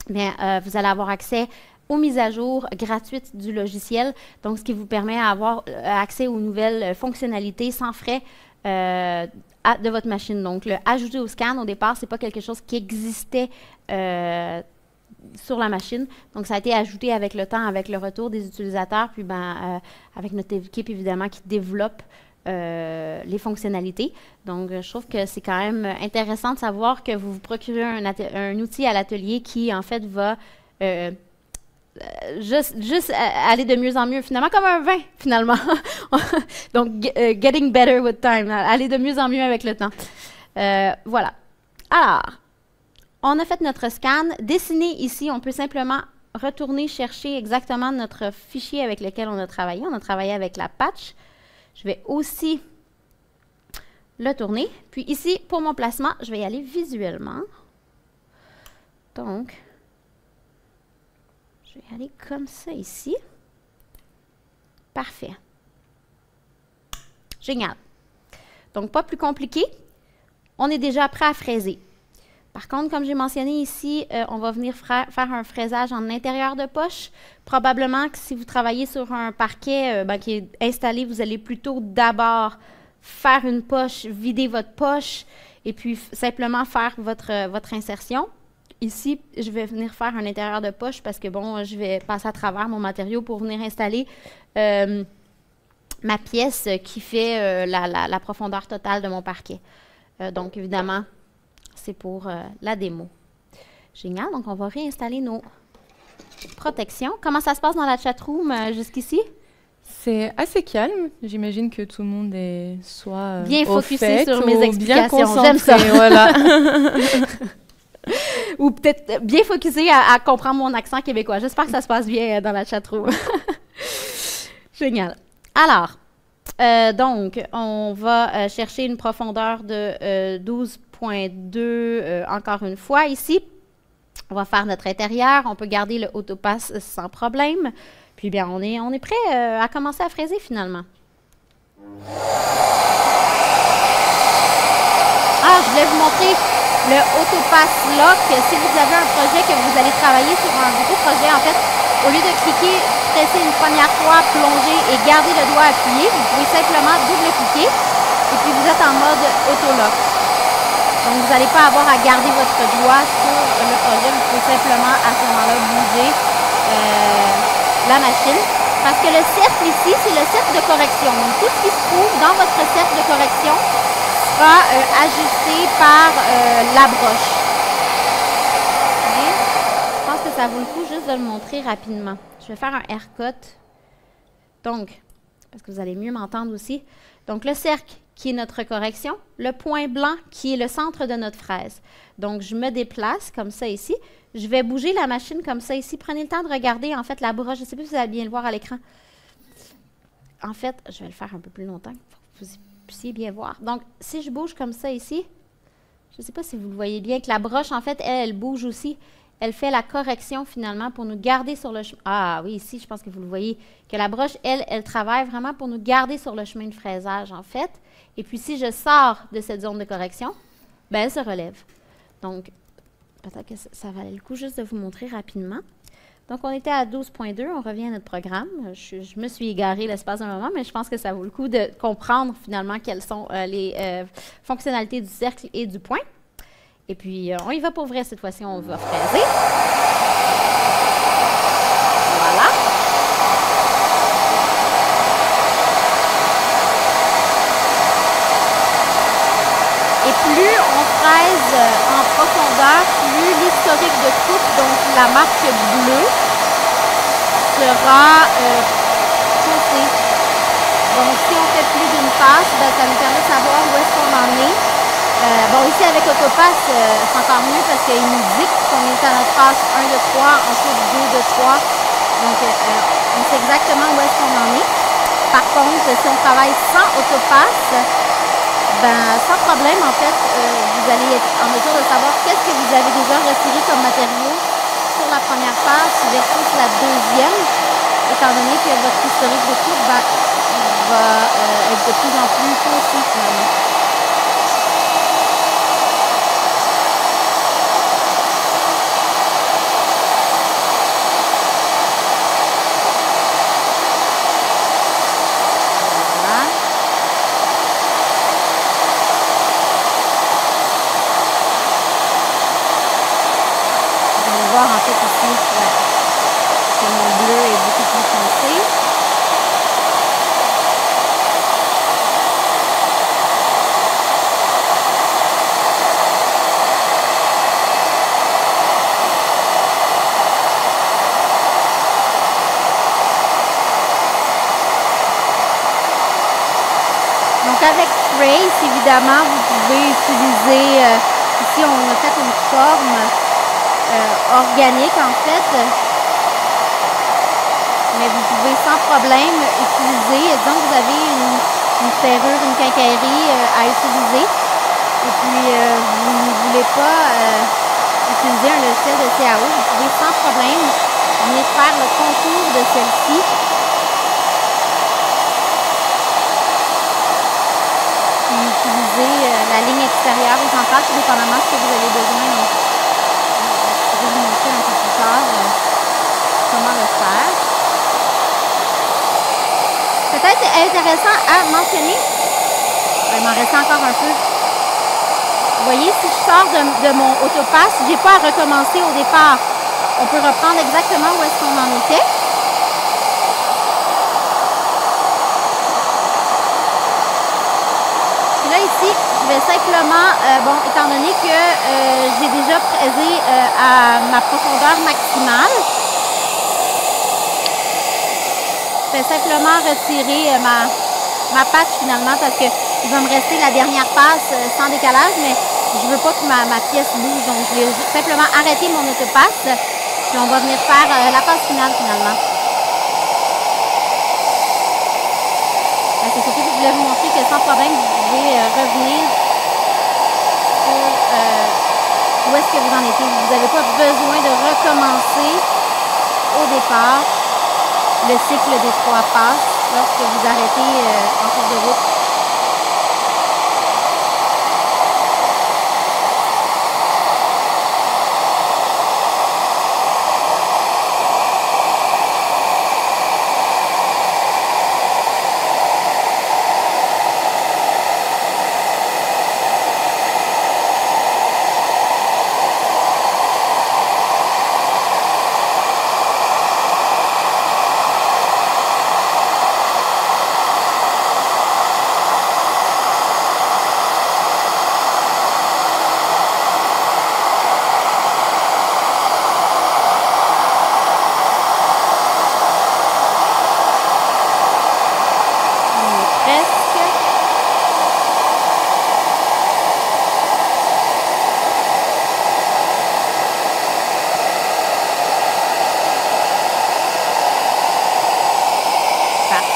bien, vous allez avoir accès aux mises à jour gratuites du logiciel, donc ce qui vous permet d'avoir accès aux nouvelles fonctionnalités sans frais de votre machine. Donc, le ajouter au scan, au départ, ce n'est pas quelque chose qui existait sur la machine. Donc, ça a été ajouté avec le temps, avec le retour des utilisateurs, puis avec notre équipe, évidemment, qui développe les fonctionnalités. Donc, je trouve que c'est quand même intéressant de savoir que vous vous procurez un outil à l'atelier qui, en fait, va juste aller de mieux en mieux, finalement, comme un vin, finalement. Donc, getting better with time, aller de mieux en mieux avec le temps. Voilà. Alors, on a fait notre scan. Dessiner ici, on peut simplement retourner chercher exactement notre fichier avec lequel on a travaillé. On a travaillé avec la patch. Je vais aussi le tourner. Puis ici, pour mon placement, je vais y aller visuellement. Donc, je vais aller comme ça ici. Parfait. Génial. Donc, pas plus compliqué. On est déjà prêt à fraiser. Par contre, comme j'ai mentionné ici, on va venir faire un fraisage en intérieur de poche. Probablement que si vous travaillez sur un parquet qui est installé, vous allez plutôt d'abord faire une poche, vider votre poche et puis simplement faire votre insertion. Ici, je vais venir faire un intérieur de poche parce que, bon, je vais passer à travers mon matériau pour venir installer ma pièce qui fait la profondeur totale de mon parquet. Donc, évidemment, c'est pour la démo. Génial. Donc, on va réinstaller nos protections. Comment ça se passe dans la chatroom jusqu'ici? C'est assez calme. J'imagine que tout le monde est soit bien au focusé fait, sur mes explications. Bien concentré, j'aime ça. Voilà. Ou peut-être bien focusé à comprendre mon accent québécois. J'espère que ça se passe bien dans la chatroom. Génial. Alors, donc, on va chercher une profondeur de 12.2 encore une fois ici. On va faire notre intérieur. On peut garder le autopass sans problème. Puis bien, on est prêt à commencer à fraiser finalement. Ah, je voulais vous montrer le autopass lock. Si vous avez un projet que vous allez travailler sur un gros projet, en fait, au lieu de cliquer, presser une première fois, plonger et garder le doigt appuyé, vous pouvez simplement double-cliquer et puis vous êtes en mode auto-lock. Donc, vous n'allez pas avoir à garder votre doigt sur le projet. Vous pouvez simplement, à ce moment-là, bouger la machine. Parce que le cercle ici, c'est le cercle de correction. Donc, tout ce qui se trouve dans votre cercle de correction sera ajusté par la broche. Okay. Je pense que ça vaut le coup juste de le montrer rapidement. Je vais faire un haircut. Donc, parce que vous allez mieux m'entendre aussi. Donc, le cercle qui est notre correction, le point blanc qui est le centre de notre fraise. Donc, je me déplace comme ça ici. Je vais bouger la machine comme ça ici. Prenez le temps de regarder, en fait, la broche. Je ne sais pas si vous allez bien le voir à l'écran. En fait, je vais le faire un peu plus longtemps pour que vous puissiez bien voir. Donc, si je bouge comme ça ici, je ne sais pas si vous le voyez bien, que la broche, en fait, elle bouge aussi. Elle fait la correction, finalement, pour nous garder sur le chemin. Ah oui, ici, je pense que vous le voyez, que la broche, elle travaille vraiment pour nous garder sur le chemin de fraisage, en fait. Et puis, si je sors de cette zone de correction, ben, elle se relève. Donc, peut-être que ça valait le coup juste de vous montrer rapidement. Donc, on était à 12.2. On revient à notre programme. Je me suis égarée l'espace d'un moment, mais je pense que ça vaut le coup de comprendre, finalement, quelles sont les fonctionnalités du cercle et du point. Et puis, on y va pour vrai cette fois-ci. On va fraiser. Voilà. Et plus on fraise en profondeur, plus l'historique de coupe, donc la marque bleue, sera faussée. Donc, si on fait plus d'une passe, ben, ça nous permet de savoir où est-ce qu'on en est. Bon, ici, avec Autopass, c'est encore mieux parce qu'il nous dit qu'on est à notre passe 1 de 3, ensuite 2 de 3. Donc, on sait exactement où est-ce qu'on en est. Par contre, si on travaille sans Autopass, Sans problème, en fait, vous allez être en mesure de savoir qu'est-ce que vous avez déjà retiré comme matériaux sur la première passe versus la deuxième, étant donné que votre historique de cours va être de plus en plus concis finalement. Voir en fait ici que mon bleu est beaucoup plus foncé. Donc avec Trace, évidemment, vous pouvez utiliser, ici on a fait une forme organique en fait, mais vous pouvez sans problème utiliser, disons que vous avez une serrure, une quincaillerie à utiliser et puis vous ne voulez pas utiliser un logiciel de CAO, vous pouvez sans problème venir faire le contour de celle-ci et utiliser la ligne extérieure horizontale, tout dépendamment de ce que vous avez besoin. Je vais vous montrer un peu plus tard comment le faire. Peut-être intéressant à mentionner, il m'en reste encore un peu. Vous voyez, si je sors de mon autopass, je n'ai pas à recommencer au départ. On peut reprendre exactement où est-ce qu'on en était. Et là, ici, je vais simplement, étant donné que j'ai déjà fraisé à ma profondeur maximale, je vais simplement retirer ma patch finalement parce qu'il va me rester la dernière passe sans décalage, mais je ne veux pas que ma pièce bouge. Donc, je vais simplement arrêter mon autopass, puis on va venir faire la passe finale finalement. C'est surtout que je voulais vous montrer que sans problème, vous pouvez revenir sur où est-ce que vous en étiez. Vous n'avez pas besoin de recommencer au départ le cycle des 3 passes lorsque vous arrêtez en cours de route.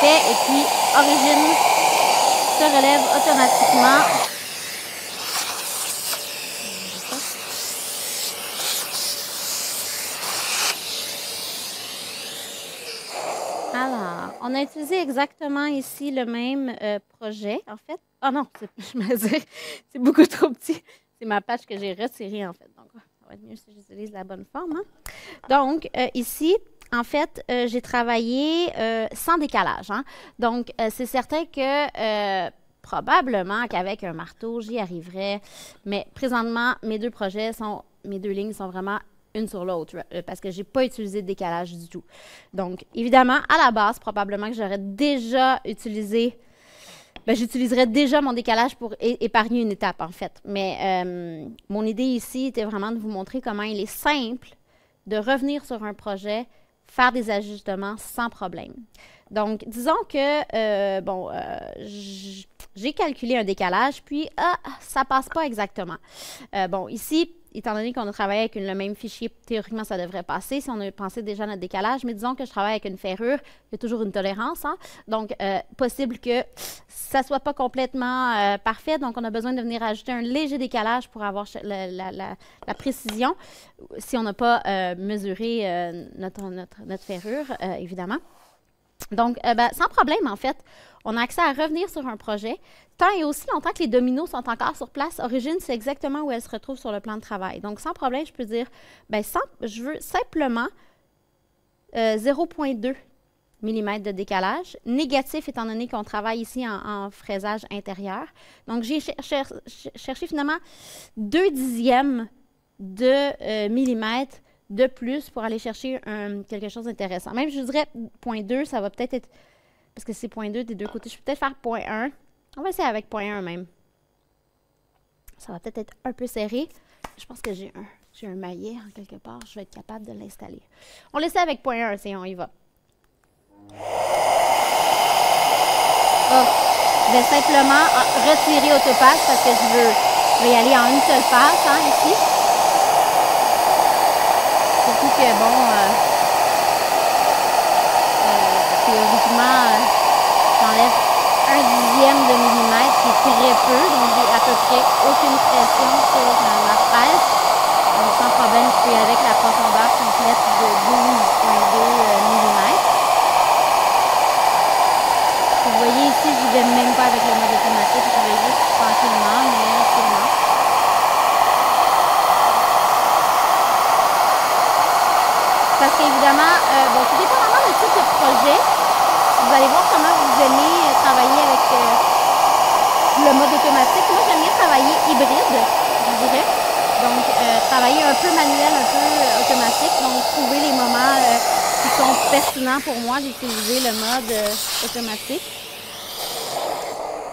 Et puis, Origine se relève automatiquement. Alors, on a utilisé exactement ici le même projet, en fait. Ah non, je me dis, c'est beaucoup trop petit. C'est ma patch que j'ai retirée, en fait. Donc, ça va être mieux si j'utilise la bonne forme. Hein? Donc, ici, en fait, j'ai travaillé sans décalage. Hein? Donc, c'est certain que probablement qu'avec un marteau, j'y arriverais. Mais présentement, mes deux lignes sont vraiment une sur l'autre parce que je n'ai pas utilisé de décalage du tout. Donc, évidemment, à la base, probablement que j'aurais déjà utilisé... j'utiliserais déjà mon décalage pour épargner une étape, en fait. Mais mon idée ici était vraiment de vous montrer comment il est simple de revenir sur un projet, faire des ajustements sans problème. Donc, disons que, j'ai calculé un décalage, puis ça ne passe pas exactement. Ici, étant donné qu'on a travaillé avec le même fichier, théoriquement, ça devrait passer si on a pensé déjà à notre décalage. Mais disons que je travaille avec une ferrure, il y a toujours une tolérance. Hein? Donc, possible que ça ne soit pas complètement parfait. Donc, on a besoin de venir ajouter un léger décalage pour avoir la précision si on n'a pas mesuré notre ferrure, évidemment. Donc, sans problème, en fait, on a accès à revenir sur un projet, tant et aussi longtemps que les dominos sont encore sur place. Origine, c'est exactement où elle se retrouve sur le plan de travail. Donc, sans problème, je peux dire, je veux simplement 0,2 mm de décalage, négatif étant donné qu'on travaille ici en fraisage intérieur. Donc, j'ai cherché finalement 2/10 de millimètre de plus pour aller chercher quelque chose d'intéressant. Même, je dirais 0,2, ça va peut-être être... Parce que c'est 0,2 des deux côtés. Je peux peut-être faire 0,1. On va essayer avec 0,1 même. Ça va peut-être être un peu serré. Je pense que j'ai un maillet en quelque part. Je vais être capable de l'installer. On l'essaie avec 0,1, on y va. Je vais simplement retirer autopasse parce que je vais y aller en une seule passe, hein, ici. Surtout que, bon, théoriquement, j'enlève 1/10 de millimètre, qui est très peu, donc j'ai à peu près aucune pression sur ma fraise. Donc, sans problème, je peux y aller avec la profondeur complète de 12,2 mm. Vous voyez ici, je ne vais même pas avec le mode automatique, je vais juste tranquillement, mais sûrement. Parce qu'évidemment, tout dépendamment du type de projet, vous allez voir comment vous aimez travailler avec le mode automatique. Moi, j'aime bien travailler hybride, je dirais. Donc, travailler un peu manuel, un peu automatique. Donc, trouver les moments qui sont pertinents pour moi d'utiliser le mode automatique.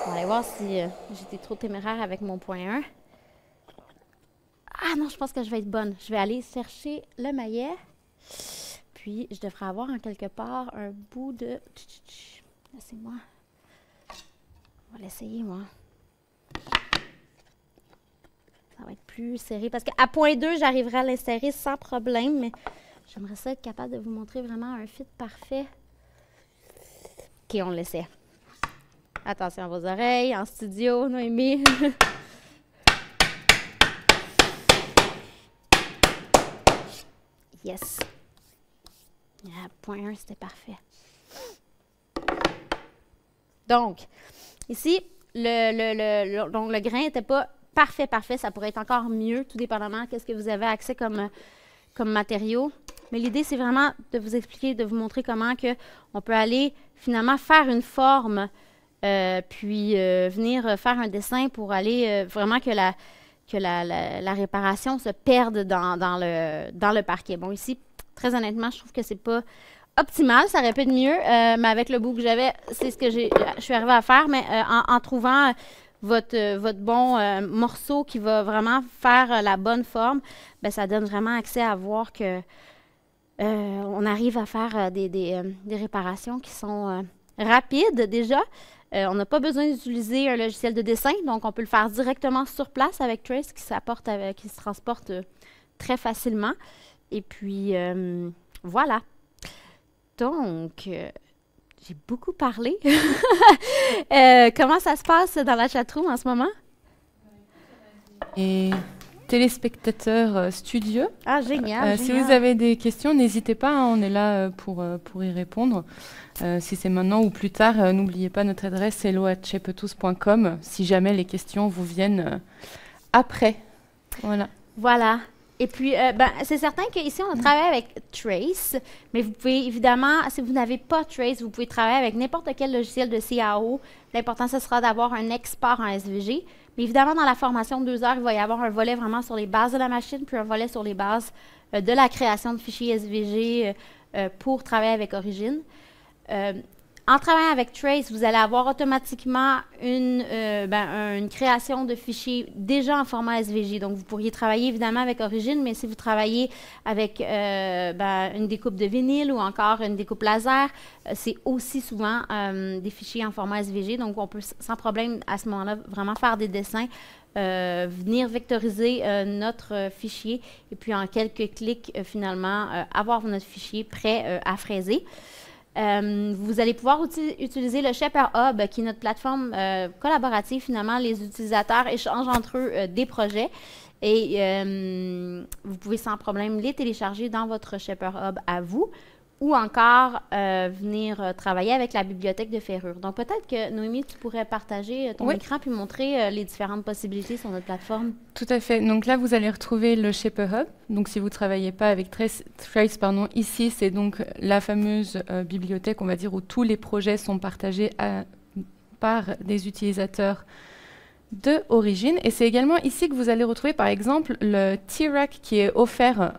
On va aller voir si j'étais trop téméraire avec mon 0,1. Ah non, je pense que je vais être bonne. Je vais aller chercher le maillet. Puis, je devrais avoir en quelque part un bout de... Laissez-moi. On va l'essayer, moi. Ça va être plus serré. Parce qu'à 0,2, j'arriverai à l'insérer sans problème. Mais j'aimerais ça être capable de vous montrer vraiment un fit parfait. OK, on l'essaie. Attention à vos oreilles, en studio, Noémie. Yes. À 0,1, c'était parfait. Donc, ici, le grain n'était pas parfait. Ça pourrait être encore mieux, tout dépendamment de ce que vous avez accès comme matériaux. Mais l'idée, c'est vraiment de vous expliquer, de vous montrer comment on peut aller finalement faire une forme, puis venir faire un dessin pour aller vraiment que la réparation se perde dans le parquet. Bon, ici, très honnêtement, je trouve que c'est pas optimal. Ça aurait pu être mieux, mais avec le bout que j'avais, c'est ce que je suis arrivée à faire. Mais en trouvant votre bon morceau qui va vraiment faire la bonne forme, bien, ça donne vraiment accès à voir que on arrive à faire des réparations qui sont rapides déjà. On n'a pas besoin d'utiliser un logiciel de dessin, donc on peut le faire directement sur place avec Trace qui se transporte très facilement. Et puis, voilà. Donc, j'ai beaucoup parlé. Comment ça se passe dans la chatroom en ce moment? Et téléspectateurs studieux. Ah, génial. Si vous avez des questions, n'hésitez pas, hein, on est là pour y répondre. Si c'est maintenant ou plus tard, n'oubliez pas notre adresse hello@shapeatous.com si jamais les questions vous viennent après. Voilà. Voilà. Et puis, c'est certain qu'ici, on a travaillé avec Trace, mais vous pouvez évidemment, si vous n'avez pas Trace, vous pouvez travailler avec n'importe quel logiciel de CAO. L'important, ce sera d'avoir un export en SVG. Mais évidemment, dans la formation de 2 heures, il va y avoir un volet vraiment sur les bases de la machine, puis un volet sur les bases de la création de fichiers SVG pour travailler avec Origine. En travaillant avec Trace, vous allez avoir automatiquement une création de fichiers déjà en format SVG. Donc, vous pourriez travailler évidemment avec Origine, mais si vous travaillez avec une découpe de vinyle ou encore une découpe laser, c'est aussi souvent des fichiers en format SVG. Donc, on peut sans problème à ce moment-là vraiment faire des dessins venir vectoriser notre fichier et puis en quelques clics, finalement, avoir notre fichier prêt à fraiser. Vous allez pouvoir utiliser le Shaper Hub, qui est notre plateforme collaborative. Finalement, les utilisateurs échangent entre eux des projets et vous pouvez sans problème les télécharger dans votre Shaper Hub à vous ou encore venir travailler avec la bibliothèque de Ferrure. Donc, peut-être que, Noémie, tu pourrais partager ton écran puis montrer les différentes possibilités sur notre plateforme. Tout à fait. Donc là, vous allez retrouver le Shaper Hub. Donc, si vous ne travaillez pas avec Trace, ici, c'est donc la fameuse bibliothèque, on va dire, où tous les projets sont partagés par des utilisateurs de Origin. Et c'est également ici que vous allez retrouver, par exemple, le T-Rack qui est offert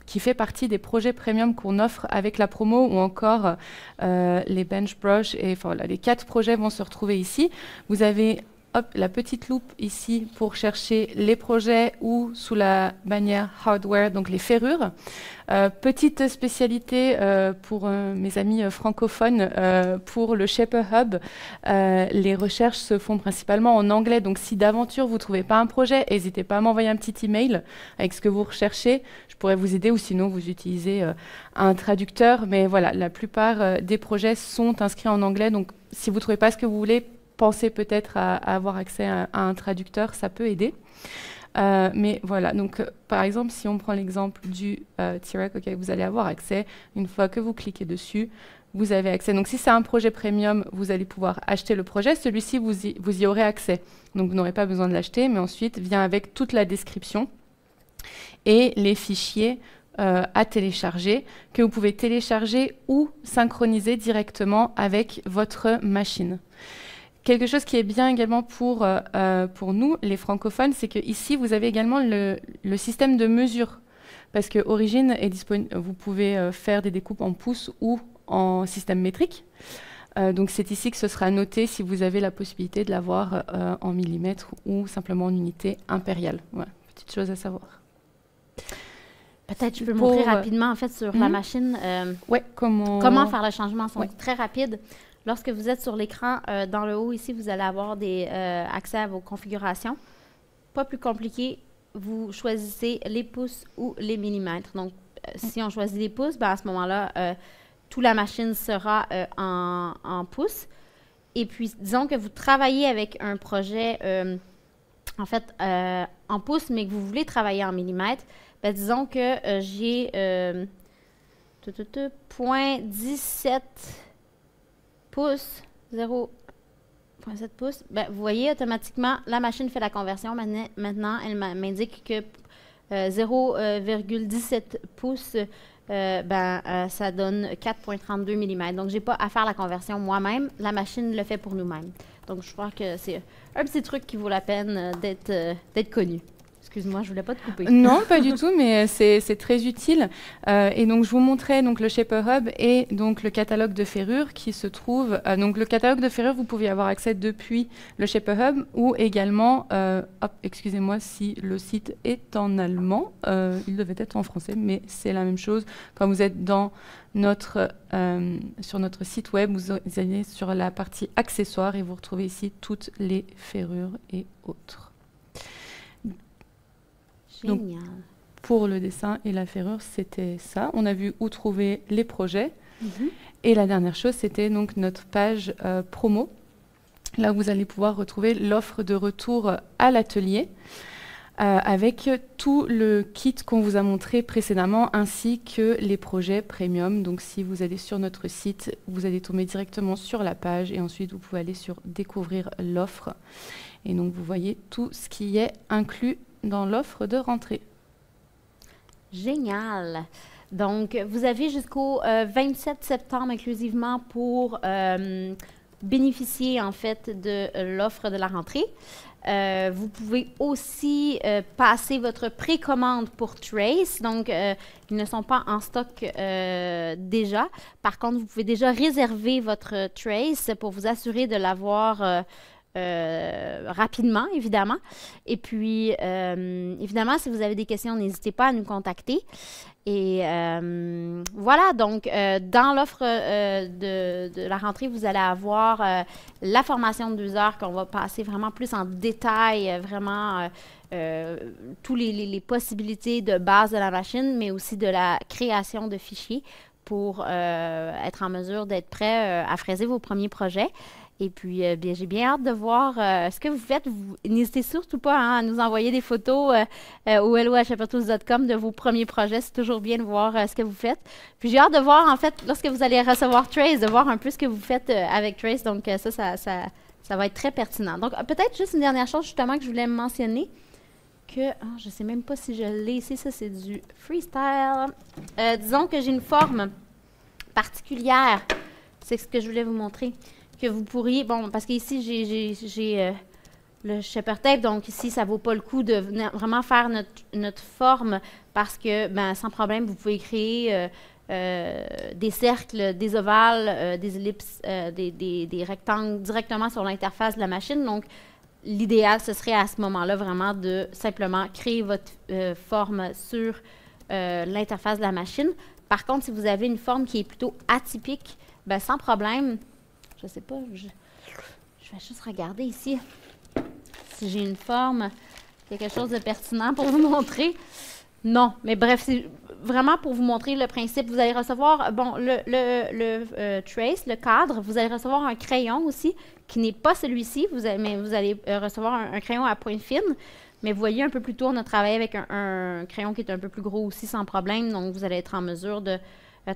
qui fait partie des projets premium qu'on offre avec la promo ou encore les BenchBrush. Et voilà, les 4 projets vont se retrouver ici. Vous avez la petite loupe ici pour chercher les projets ou sous la bannière hardware, donc les ferrures. Petite spécialité pour mes amis francophones, pour le Shaper Hub, les recherches se font principalement en anglais. Donc si d'aventure vous ne trouvez pas un projet, n'hésitez pas à m'envoyer un petit email avec ce que vous recherchez. Je pourrais vous aider ou sinon vous utilisez un traducteur. Mais voilà, la plupart des projets sont inscrits en anglais. Donc si vous ne trouvez pas ce que vous voulez, pensez peut-être à avoir accès à un traducteur, ça peut aider. Mais voilà, donc par exemple, si on prend l'exemple du T-Rack auquel vous allez avoir accès, une fois que vous cliquez dessus, vous avez accès. Donc si c'est un projet premium, vous allez pouvoir acheter le projet. Celui-ci, vous y aurez accès. Donc vous n'aurez pas besoin de l'acheter, mais ensuite vient avec toute la description et les fichiers à télécharger, que vous pouvez télécharger ou synchroniser directement avec votre machine. Quelque chose qui est bien également pour nous, les francophones, c'est qu'ici, vous avez également le système de mesure. Parce que Origin est disponible, vous pouvez faire des découpes en pouces ou en système métrique. Donc c'est ici que ce sera noté si vous avez la possibilité de l'avoir en millimètres ou simplement en unité impériale. Voilà, petite chose à savoir. Peut-être je peux montrer rapidement en fait sur la machine comment faire le changement. C'est très rapide. Lorsque vous êtes sur l'écran, dans le haut ici, vous allez avoir accès à vos configurations. Pas plus compliqué, vous choisissez les pouces ou les millimètres. Donc, si on choisit les pouces, ben, à ce moment-là, toute la machine sera en pouces. Et puis, disons que vous travaillez avec un projet, en fait, en pouces, mais que vous voulez travailler en millimètres. Ben, disons que j'ai 0,17 pouces, 0,7 pouces, ben, vous voyez, automatiquement, la machine fait la conversion. Maintenant, elle m'indique que 0,17 pouces, ça donne 4,32 mm. Donc, je n'ai pas à faire la conversion moi-même. La machine le fait pour nous-mêmes. Donc, je crois que c'est un petit truc qui vaut la peine d'être connu. Excuse-moi, je ne voulais pas te couper. Non, pas du tout, mais c'est très utile. Et donc, je vous montrais donc, le Shaper Hub et donc, le catalogue de ferrure qui se trouve... donc, le catalogue de ferrure, vous pouvez y avoir accès depuis le Shaper Hub ou également... excusez-moi si le site est en allemand. Il devait être en français, mais c'est la même chose. Quand vous êtes sur notre site web, vous allez sur la partie accessoires et vous retrouvez ici toutes les ferrures et autres. Donc, pour le dessin et la ferrure, c'était ça. On a vu où trouver les projets. Et la dernière chose, c'était donc notre page promo. Là, vous allez pouvoir retrouver l'offre de retour à l'atelier avec tout le kit qu'on vous a montré précédemment, ainsi que les projets premium. Donc, si vous allez sur notre site, vous allez tomber directement sur la page et ensuite, vous pouvez aller sur découvrir l'offre. Et donc, vous voyez tout ce qui est inclus dans l'offre de rentrée. Génial. Donc, vous avez jusqu'au 27 septembre inclusivement pour bénéficier en fait de l'offre de la rentrée. Vous pouvez aussi passer votre précommande pour Trace. Donc, ils ne sont pas en stock déjà. Par contre, vous pouvez déjà réserver votre Trace pour vous assurer de l'avoir rapidement, évidemment. Et puis, évidemment, si vous avez des questions, n'hésitez pas à nous contacter. Et voilà, donc dans l'offre de la rentrée, vous allez avoir la formation de 2 heures qu'on va passer vraiment plus en détail, vraiment toutes les possibilités de base de la machine, mais aussi de la création de fichiers pour être en mesure d'être prêt à fraiser vos premiers projets. Et puis, bien, j'ai bien hâte de voir ce que vous faites. N'hésitez surtout pas hein, à nous envoyer des photos au hello@shepherdtools.com de vos premiers projets. C'est toujours bien de voir ce que vous faites. Puis, j'ai hâte de voir, en fait, lorsque vous allez recevoir Trace, de voir un peu ce que vous faites avec Trace. Donc, ça va être très pertinent. Donc, peut-être juste une dernière chose, justement, que je voulais mentionner. Je ne sais même pas si je l'ai ici. Ça, c'est du freestyle. Disons que j'ai une forme particulière. C'est ce que je voulais vous montrer. Que vous pourriez, bon, parce qu'ici, j'ai le Shepherd Tape, donc ici, ça ne vaut pas le coup de vraiment faire notre forme parce que, ben, sans problème, vous pouvez créer des cercles, des ovales, des ellipses, des rectangles directement sur l'interface de la machine. Donc, l'idéal, ce serait à ce moment-là vraiment de simplement créer votre forme sur l'interface de la machine. Par contre, si vous avez une forme qui est plutôt atypique, ben, sans problème, je ne sais pas, je vais juste regarder ici si j'ai une forme, quelque chose de pertinent pour vous montrer. Non, mais bref, c'est vraiment pour vous montrer le principe. Vous allez recevoir, bon, le trace, le cadre, vous allez recevoir un crayon aussi, qui n'est pas celui-ci, mais vous allez recevoir un crayon à pointe fine. Mais vous voyez, un peu plus tôt, on a travaillé avec un crayon qui est un peu plus gros aussi, sans problème. Donc, vous allez être en mesure de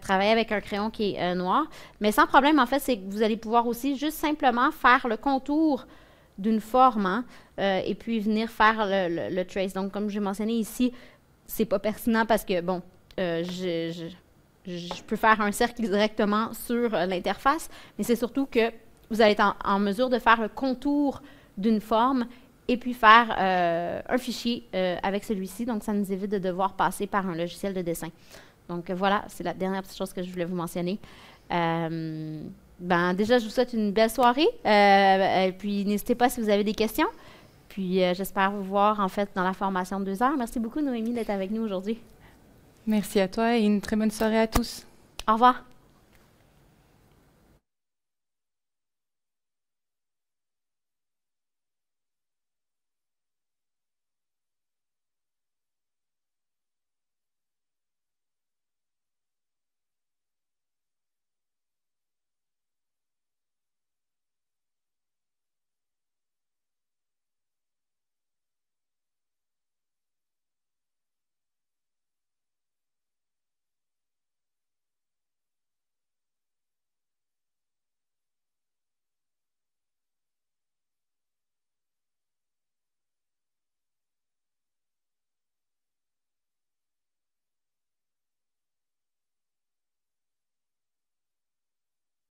travailler avec un crayon qui est noir. Mais sans problème, en fait, c'est que vous allez pouvoir aussi juste simplement faire le contour d'une forme hein, et puis venir faire le trace. Donc, comme j'ai mentionné ici, c'est pas pertinent parce que, bon, je peux faire un cercle directement sur l'interface, mais c'est surtout que vous allez être en mesure de faire le contour d'une forme et puis faire un fichier avec celui-ci. Donc, ça nous évite de devoir passer par un logiciel de dessin. Donc, voilà, c'est la dernière petite chose que je voulais vous mentionner. Ben, déjà, je vous souhaite une belle soirée. Et puis, n'hésitez pas si vous avez des questions. Puis, j'espère vous voir, en fait, dans la formation de 2 heures. Merci beaucoup, Noémie, d'être avec nous aujourd'hui. Merci à toi et une très bonne soirée à tous. Au revoir.